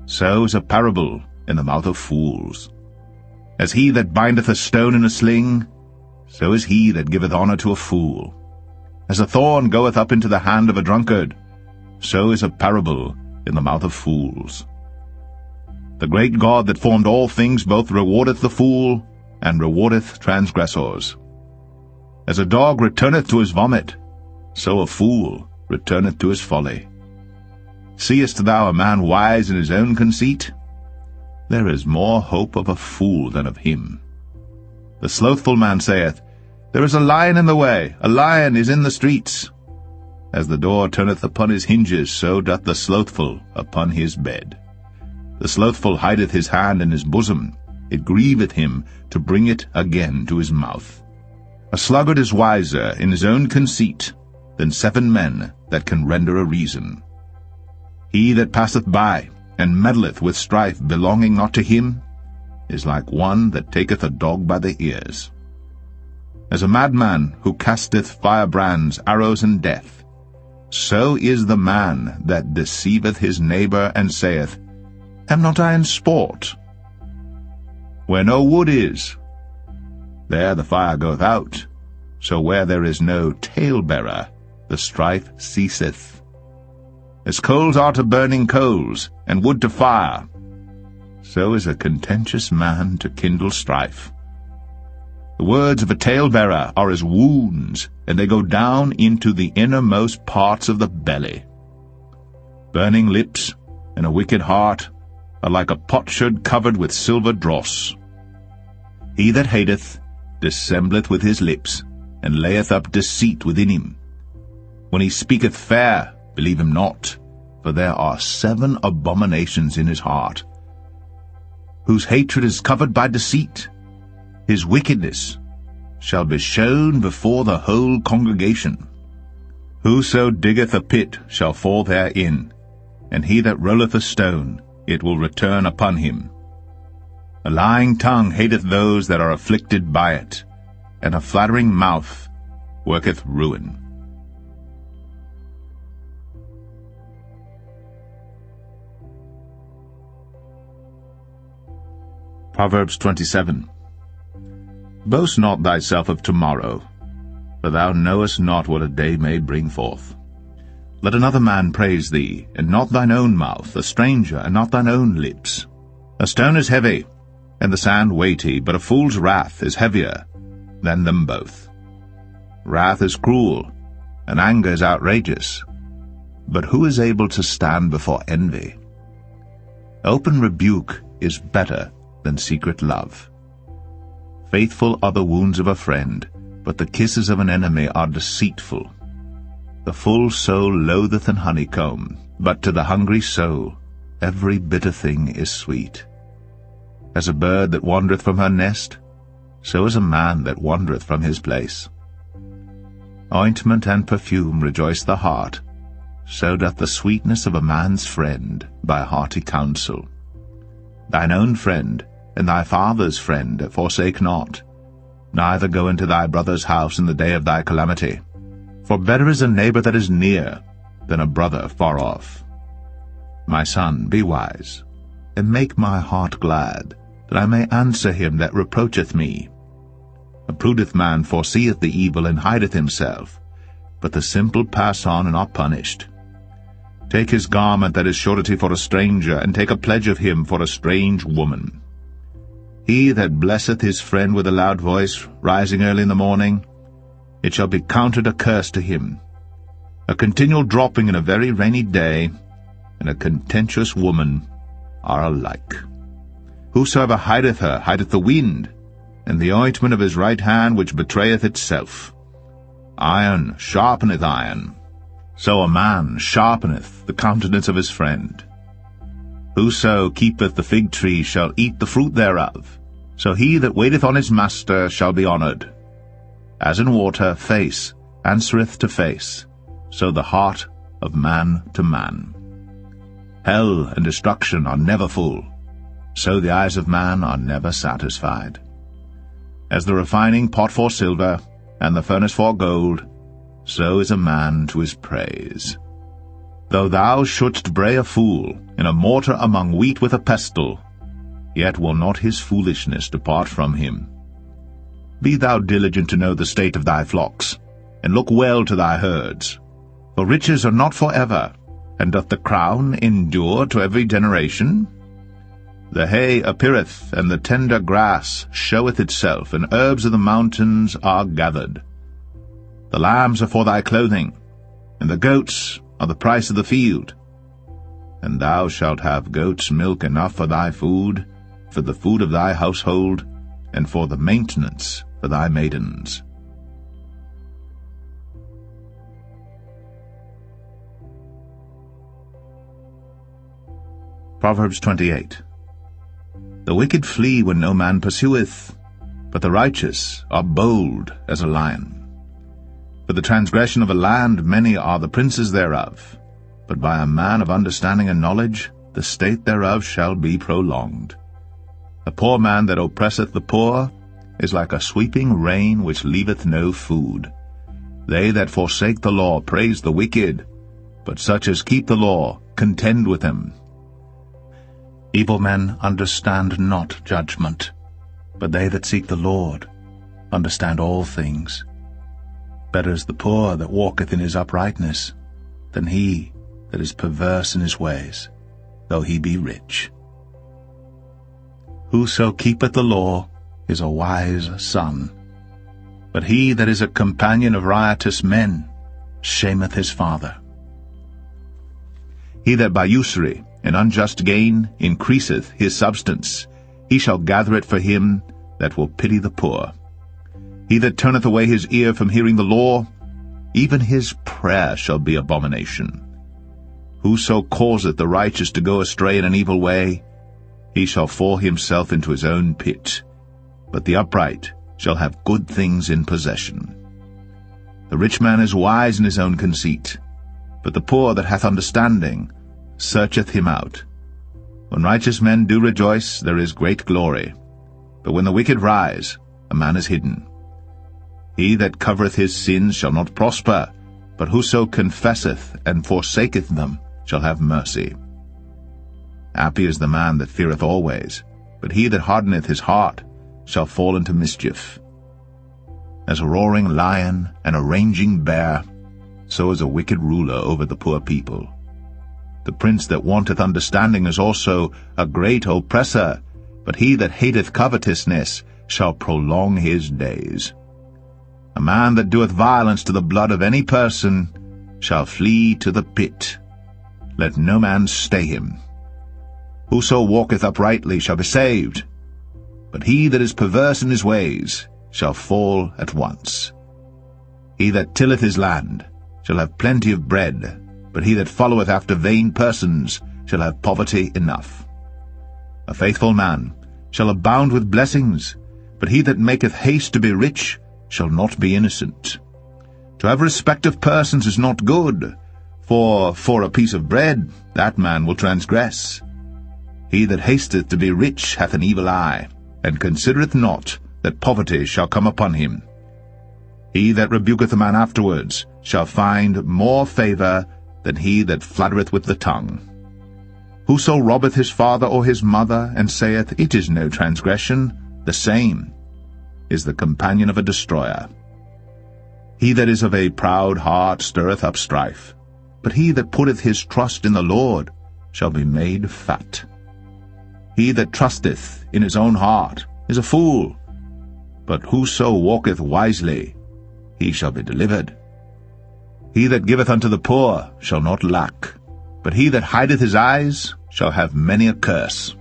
so is a parable in the mouth of fools. As he that bindeth a stone in a sling, so is he that giveth honor to a fool. As a thorn goeth up into the hand of a drunkard, so is a parable in the mouth of fools. The great God that formed all things both rewardeth the fool, and rewardeth transgressors. As a dog returneth to his vomit, so a fool returneth to his folly. Seest thou a man wise in his own conceit? There is more hope of a fool than of him. The slothful man saith, There is a lion in the way, a lion is in the streets. As the door turneth upon his hinges, so doth the slothful upon his bed. The slothful hideth his hand in his bosom, it grieveth him to bring it again to his mouth. A sluggard is wiser in his own conceit than 7 men that can render a reason. He that passeth by, and meddleth with strife belonging not to him, is like one that taketh a dog by the ears. As a madman who casteth firebrands, arrows, and death, so is the man that deceiveth his neighbor, and saith, Am not I in sport? Where no wood is, there the fire goeth out, so where there is no talebearer, the strife ceaseth. As coals are to burning coals, and wood to fire, so is a contentious man to kindle strife. The words of a talebearer are as wounds, and they go down into the innermost parts of the belly. Burning lips and a wicked heart are like a potsherd covered with silver dross. He that hateth dissembleth with his lips, and layeth up deceit within him. When he speaketh fair, believe him not, for there are 7 abominations in his heart. Whose hatred is covered by deceit, his wickedness shall be shown before the whole congregation. Whoso diggeth a pit shall fall therein, and he that rolleth a stone, it will return upon him. A lying tongue hateth those that are afflicted by it, and a flattering mouth worketh ruin. Proverbs 27. Boast not thyself of tomorrow, for thou knowest not what a day may bring forth. Let another man praise thee, and not thine own mouth, a stranger, and not thine own lips. A stone is heavy, and the sand weighty, but a fool's wrath is heavier than them both. Wrath is cruel, and anger is outrageous, but who is able to stand before envy? Open rebuke is better than secret love. Faithful are the wounds of a friend, but the kisses of an enemy are deceitful. The full soul loatheth an honeycomb, but to the hungry soul every bitter thing is sweet. As a bird that wandereth from her nest, so is a man that wandereth from his place. Ointment and perfume rejoice the heart, so doth the sweetness of a man's friend by hearty counsel. Thine own friend and thy father's friend forsake not, neither go into thy brother's house in the day of thy calamity. For better is a neighbor that is near than a brother far off. My son, be wise, and make my heart glad, that I may answer him that reproacheth me. A prudent man foreseeth the evil and hideth himself, but the simple pass on and are punished. Take his garment that is surety for a stranger, and take a pledge of him for a strange woman. He that blesseth his friend with a loud voice, rising early in the morning, it shall be counted a curse to him. A continual dropping in a very rainy day, and a contentious woman are alike. Whosoever hideth her hideth the wind, and the ointment of his right hand which betrayeth itself. Iron sharpeneth iron, so a man sharpeneth the countenance of his friend. Whoso keepeth the fig tree shall eat the fruit thereof, so he that waiteth on his master shall be honored. As in water face answereth to face, so the heart of man to man. Hell and destruction are never full, so the eyes of man are never satisfied. As the refining pot for silver, and the furnace for gold, so is a man to his praise. Though thou shouldst bray a fool in a mortar among wheat with a pestle, yet will not his foolishness depart from him. Be thou diligent to know the state of thy flocks, and look well to thy herds. For riches are not for ever, and doth the crown endure to every generation? The hay appeareth, and the tender grass showeth itself, and herbs of the mountains are gathered. The lambs are for thy clothing, and the goats are the price of the field. And thou shalt have goats' milk enough for thy food, for the food of thy household, and for the maintenance for thy maidens. Proverbs 28. The wicked flee when no man pursueth, but the righteous are bold as a lion. For the transgression of a land many are the princes thereof, but by a man of understanding and knowledge the state thereof shall be prolonged. A poor man that oppresseth the poor is like a sweeping rain which leaveth no food. They that forsake the law praise the wicked, but such as keep the law contend with them. Evil men understand not judgment, but they that seek the Lord understand all things. Better is the poor that walketh in his uprightness, than he that is perverse in his ways, though he be rich. Whoso keepeth the law is a wise son, but he that is a companion of riotous men shameth his father. He that by usury and unjust gain increaseth his substance, he shall gather it for him that will pity the poor. He that turneth away his ear from hearing the law, even his prayer shall be abomination. Whoso causeth the righteous to go astray in an evil way, he shall fall himself into his own pit, but the upright shall have good things in possession. The rich man is wise in his own conceit, but the poor that hath understanding searcheth him out. When righteous men do rejoice, there is great glory, but when the wicked rise, a man is hidden. He that covereth his sins shall not prosper, but whoso confesseth and forsaketh them shall have mercy. Happy is the man that feareth always, but he that hardeneth his heart shall fall into mischief. As a roaring lion and a raging bear, so is a wicked ruler over the poor people. The prince that wanteth understanding is also a great oppressor, but he that hateth covetousness shall prolong his days. A man that doeth violence to the blood of any person shall flee to the pit. Let no man stay him. Whoso walketh uprightly shall be saved, but he that is perverse in his ways shall fall at once. He that tilleth his land shall have plenty of bread, but he that followeth after vain persons shall have poverty enough. A faithful man shall abound with blessings, but he that maketh haste to be rich shall not be innocent. To have respect of persons is not good, for a piece of bread that man will transgress. He that hasteth to be rich hath an evil eye, and considereth not that poverty shall come upon him. He that rebuketh a man afterwards shall find more favour than he that flattereth with the tongue. Whoso robbeth his father or his mother, and saith, It is no transgression, the same is the companion of a destroyer. He that is of a proud heart stirreth up strife, but he that putteth his trust in the Lord shall be made fat. He that trusteth in his own heart is a fool, but whoso walketh wisely, he shall be delivered. He that giveth unto the poor shall not lack, but he that hideth his eyes shall have many a curse.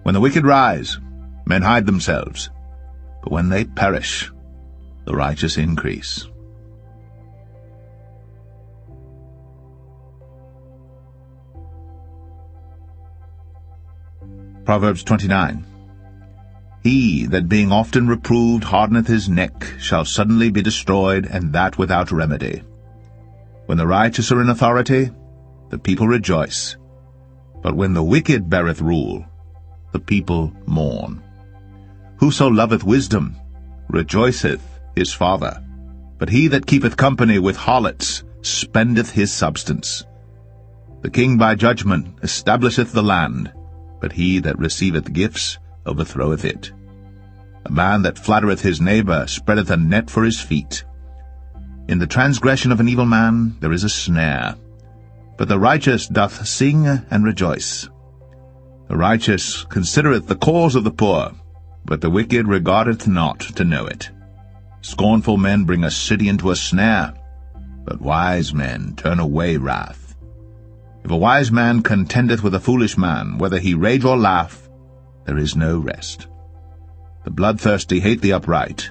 When the wicked rise, men hide themselves, but when they perish, the righteous increase. Proverbs 29. He that being often reproved hardeneth his neck shall suddenly be destroyed, and that without remedy. When the righteous are in authority, the people rejoice, but when the wicked beareth rule, the people mourn. Whoso loveth wisdom rejoiceth his father, but he that keepeth company with harlots spendeth his substance. The king by judgment establisheth the land, but he that receiveth gifts overthroweth it. A man that flattereth his neighbor spreadeth a net for his feet. In the transgression of an evil man there is a snare, but the righteous doth sing and rejoice. The righteous considereth the cause of the poor, but the wicked regardeth not to know it. Scornful men bring a city into a snare, but wise men turn away wrath. If a wise man contendeth with a foolish man, whether he rage or laugh, there is no rest. The bloodthirsty hate the upright,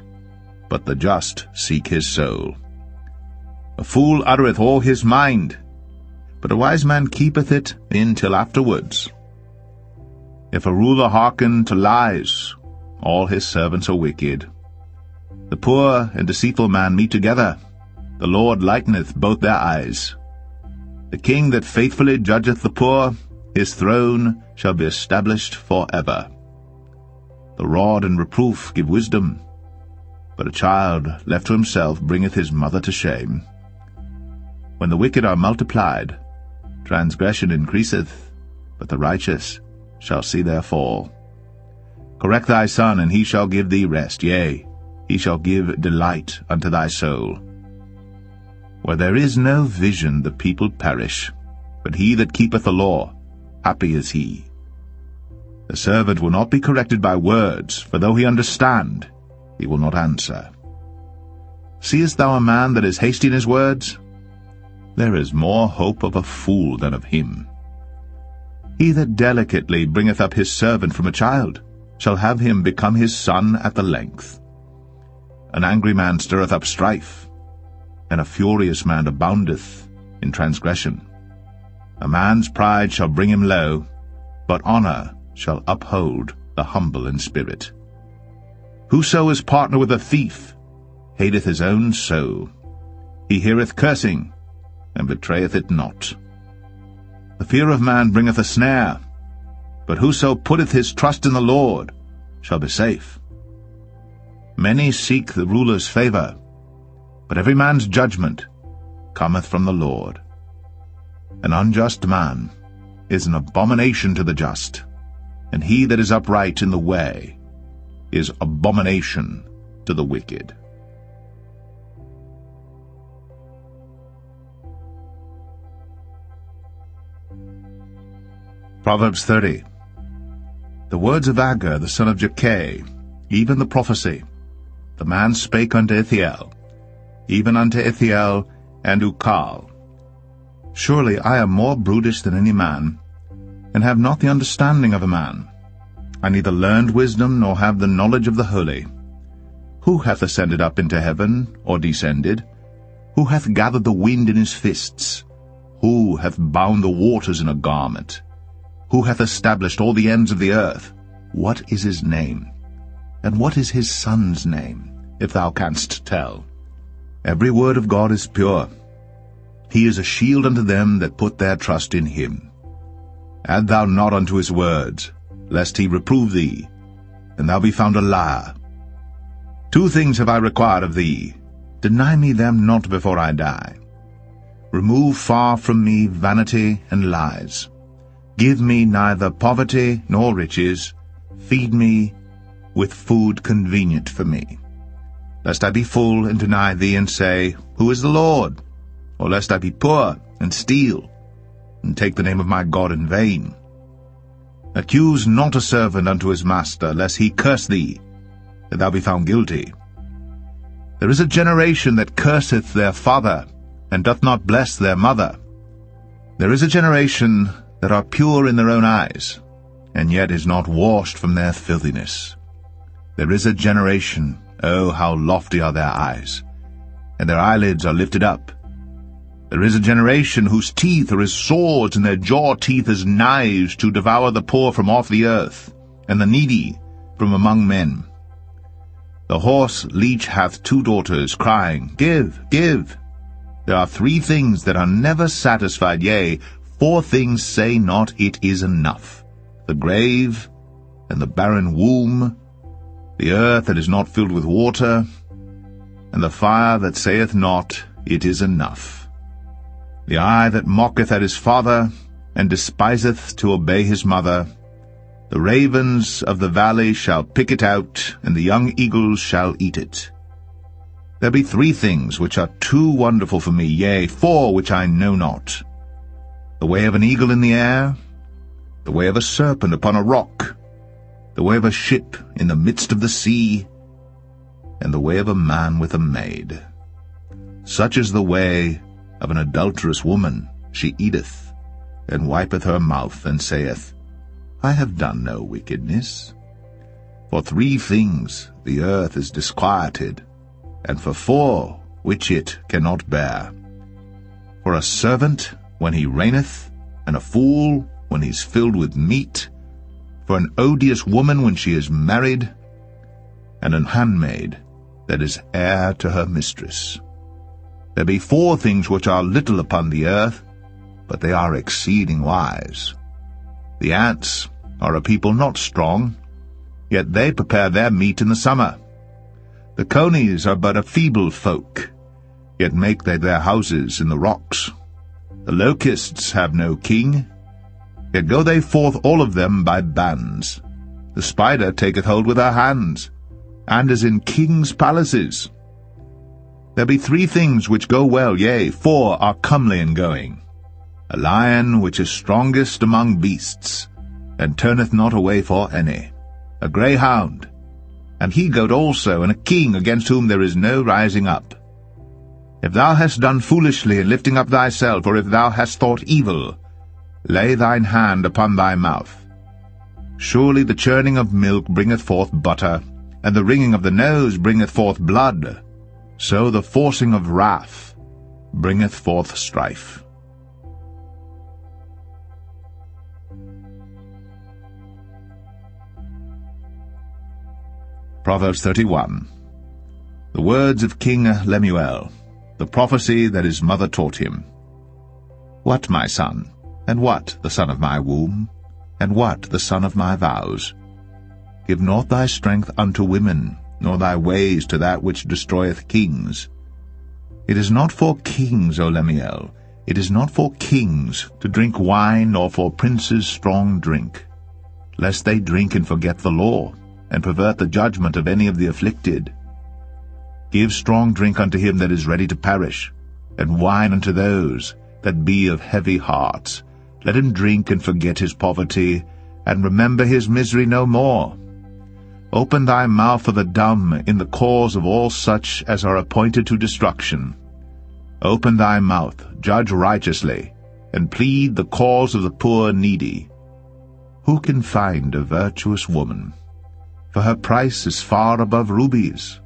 but the just seek his soul. A fool uttereth all his mind, but a wise man keepeth it in till afterwards. If a ruler hearken to lies, all his servants are wicked. The poor and deceitful man meet together. The Lord lighteneth both their eyes. The king that faithfully judgeth the poor, his throne shall be established for ever. The rod and reproof give wisdom, but a child left to himself bringeth his mother to shame. When the wicked are multiplied, transgression increaseth, but the righteous shall see their fall. Correct thy son, and he shall give thee rest, yea, he shall give delight unto thy soul. Where there is no vision the people perish, but he that keepeth the law, happy is he. The servant will not be corrected by words, for though he understand, he will not answer. Seest thou a man that is hasty in his words? There is more hope of a fool than of him. He that delicately bringeth up his servant from a child shall have him become his son at the length. an angry man stirreth up strife, and a furious man aboundeth in transgression. A man's pride shall bring him low, but honor shall uphold the humble in spirit. Whoso is partner with a thief hateth his own soul. He heareth cursing, and betrayeth it not. The fear of man bringeth a snare, but whoso putteth his trust in the Lord shall be safe. Many seek the ruler's favor, but every man's judgment cometh from the Lord. An unjust man is an abomination to the just, and he that is upright in the way is abomination to the wicked. Proverbs 30. The words of Agur the son of Jakeh, even the prophecy, the man spake unto Ithiel, even unto Ithiel and Ukal. Surely I am more brutish than any man, and have not the understanding of a man. I neither learned wisdom, nor have the knowledge of the holy. Who hath ascended up into heaven, or descended? Who hath gathered the wind in his fists? Who hath bound the waters in a garment? Who hath established all the ends of the earth? What is his name? And what is his son's name, if thou canst tell? Every word of God is pure. He is a shield unto them that put their trust in him. Add thou not unto his words, lest he reprove thee, and thou be found a liar. 2 things have I required of thee. Deny me them not before I die. Remove far from me vanity and lies. Give me neither poverty nor riches. Feed me with food convenient for me. Lest I be full and deny thee, and say, Who is the Lord? Or lest I be poor and steal, and take the name of my God in vain. Accuse not a servant unto his master, lest he curse thee, that thou be found guilty. There is a generation that curseth their father, and doth not bless their mother. There is a generation that are pure in their own eyes, and yet is not washed from their filthiness. There is a generation, oh, how lofty are their eyes, and their eyelids are lifted up. There is a generation whose teeth are as swords, and their jaw teeth as knives, to devour the poor from off the earth, and the needy from among men. The horse leech hath 2 daughters, crying, Give, give. There are 3 things that are never satisfied, yea, 4 things say not, It is enough. The grave, and the barren womb, the earth that is not filled with water, and the fire that saith not, It is enough. The eye that mocketh at his father, and despiseth to obey his mother. The ravens of the valley shall pick it out, and the young eagles shall eat it. There be 3 things which are too wonderful for me, yea, 4 which I know not. The way of an eagle in the air, the way of a serpent upon a rock, the way of a ship in the midst of the sea, and the way of a man with a maid. Such is the way of an adulterous woman. She eateth, and wipeth her mouth, and saith, I have done no wickedness. For 3 things the earth is disquieted, and for 4 which it cannot bear. For a servant when he reigneth, and a fool when he is filled with meat, for an odious woman when she is married, and an handmaid that is heir to her mistress. There be 4 things which are little upon the earth, but they are exceeding wise. The ants are a people not strong, yet they prepare their meat in the summer. The conies are but a feeble folk, yet make they their houses in the rocks. The locusts have no king, yet go they forth all of them by bands. The spider taketh hold with her hands, and is in kings' palaces. There be 3 things which go well, yea, 4 are comely in going. A lion which is strongest among beasts, and turneth not away for any. A greyhound, and he-goat also, and a king against whom there is no rising up. If thou hast done foolishly in lifting up thyself, or if thou hast thought evil, lay thine hand upon thy mouth. Surely the churning of milk bringeth forth butter, and the wringing of the nose bringeth forth blood, so the forcing of wrath bringeth forth strife. Proverbs 31. The words of King Lemuel, the prophecy that his mother taught him. What, my son, and what the son of my womb, and what the son of my vows? Give not thy strength unto women, nor thy ways to that which destroyeth kings. It is not for kings, O Lemuel, it is not for kings to drink wine, nor for princes strong drink, lest they drink and forget the law, and pervert the judgment of any of the afflicted. Give strong drink unto him that is ready to perish, and wine unto those that be of heavy hearts. Let him drink and forget his poverty, and remember his misery no more. Open thy mouth for the dumb in the cause of all such as are appointed to destruction. Open thy mouth, judge righteously, and plead the cause of the poor needy. Who can find a virtuous woman? For her price is far above rubies.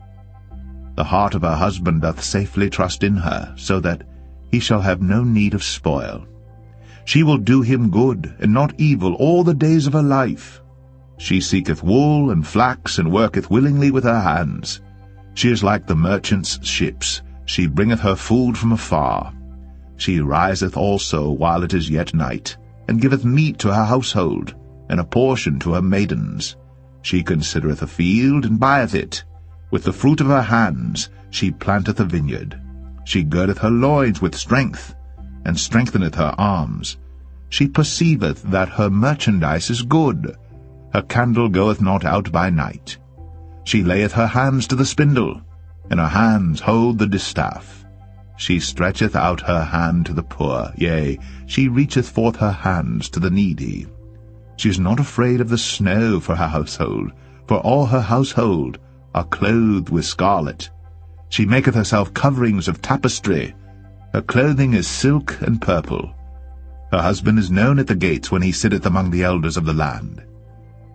The heart of her husband doth safely trust in her, so that he shall have no need of spoil. She will do him good, and not evil, all the days of her life. She seeketh wool and flax, and worketh willingly with her hands. She is like the merchant's ships. She bringeth her food from afar. She riseth also while it is yet night, and giveth meat to her household, and a portion to her maidens. She considereth a field, and buyeth it. With the fruit of her hands she planteth a vineyard. She girdeth her loins with strength, and strengtheneth her arms. She perceiveth that her merchandise is good. Her candle goeth not out by night. She layeth her hands to the spindle, and her hands hold the distaff. She stretcheth out her hand to the poor, yea, she reacheth forth her hands to the needy. She is not afraid of the snow for her household, for all her household are clothed with scarlet. She maketh herself coverings of tapestry. Her clothing is silk and purple. Her husband is known at the gates when he sitteth among the elders of the land.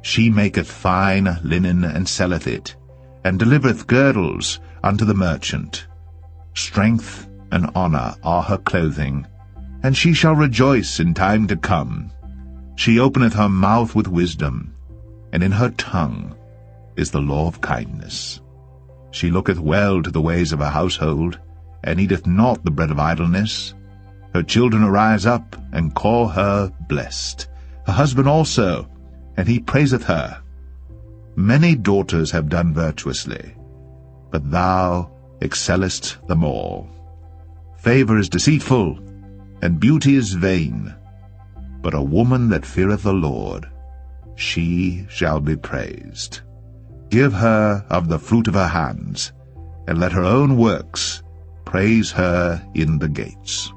She maketh fine linen and selleth it, and delivereth girdles unto the merchant. Strength and honor are her clothing, and she shall rejoice in time to come. She openeth her mouth with wisdom, and in her tongue is the law of kindness. She looketh well to the ways of her household, and eateth not the bread of idleness. Her children arise up, and call her blessed. Her husband also, and he praiseth her. Many daughters have done virtuously, but thou excellest them all. Favor is deceitful, and beauty is vain, but a woman that feareth the Lord, she shall be praised. Give her of the fruit of her hands, and let her own works praise her in the gates.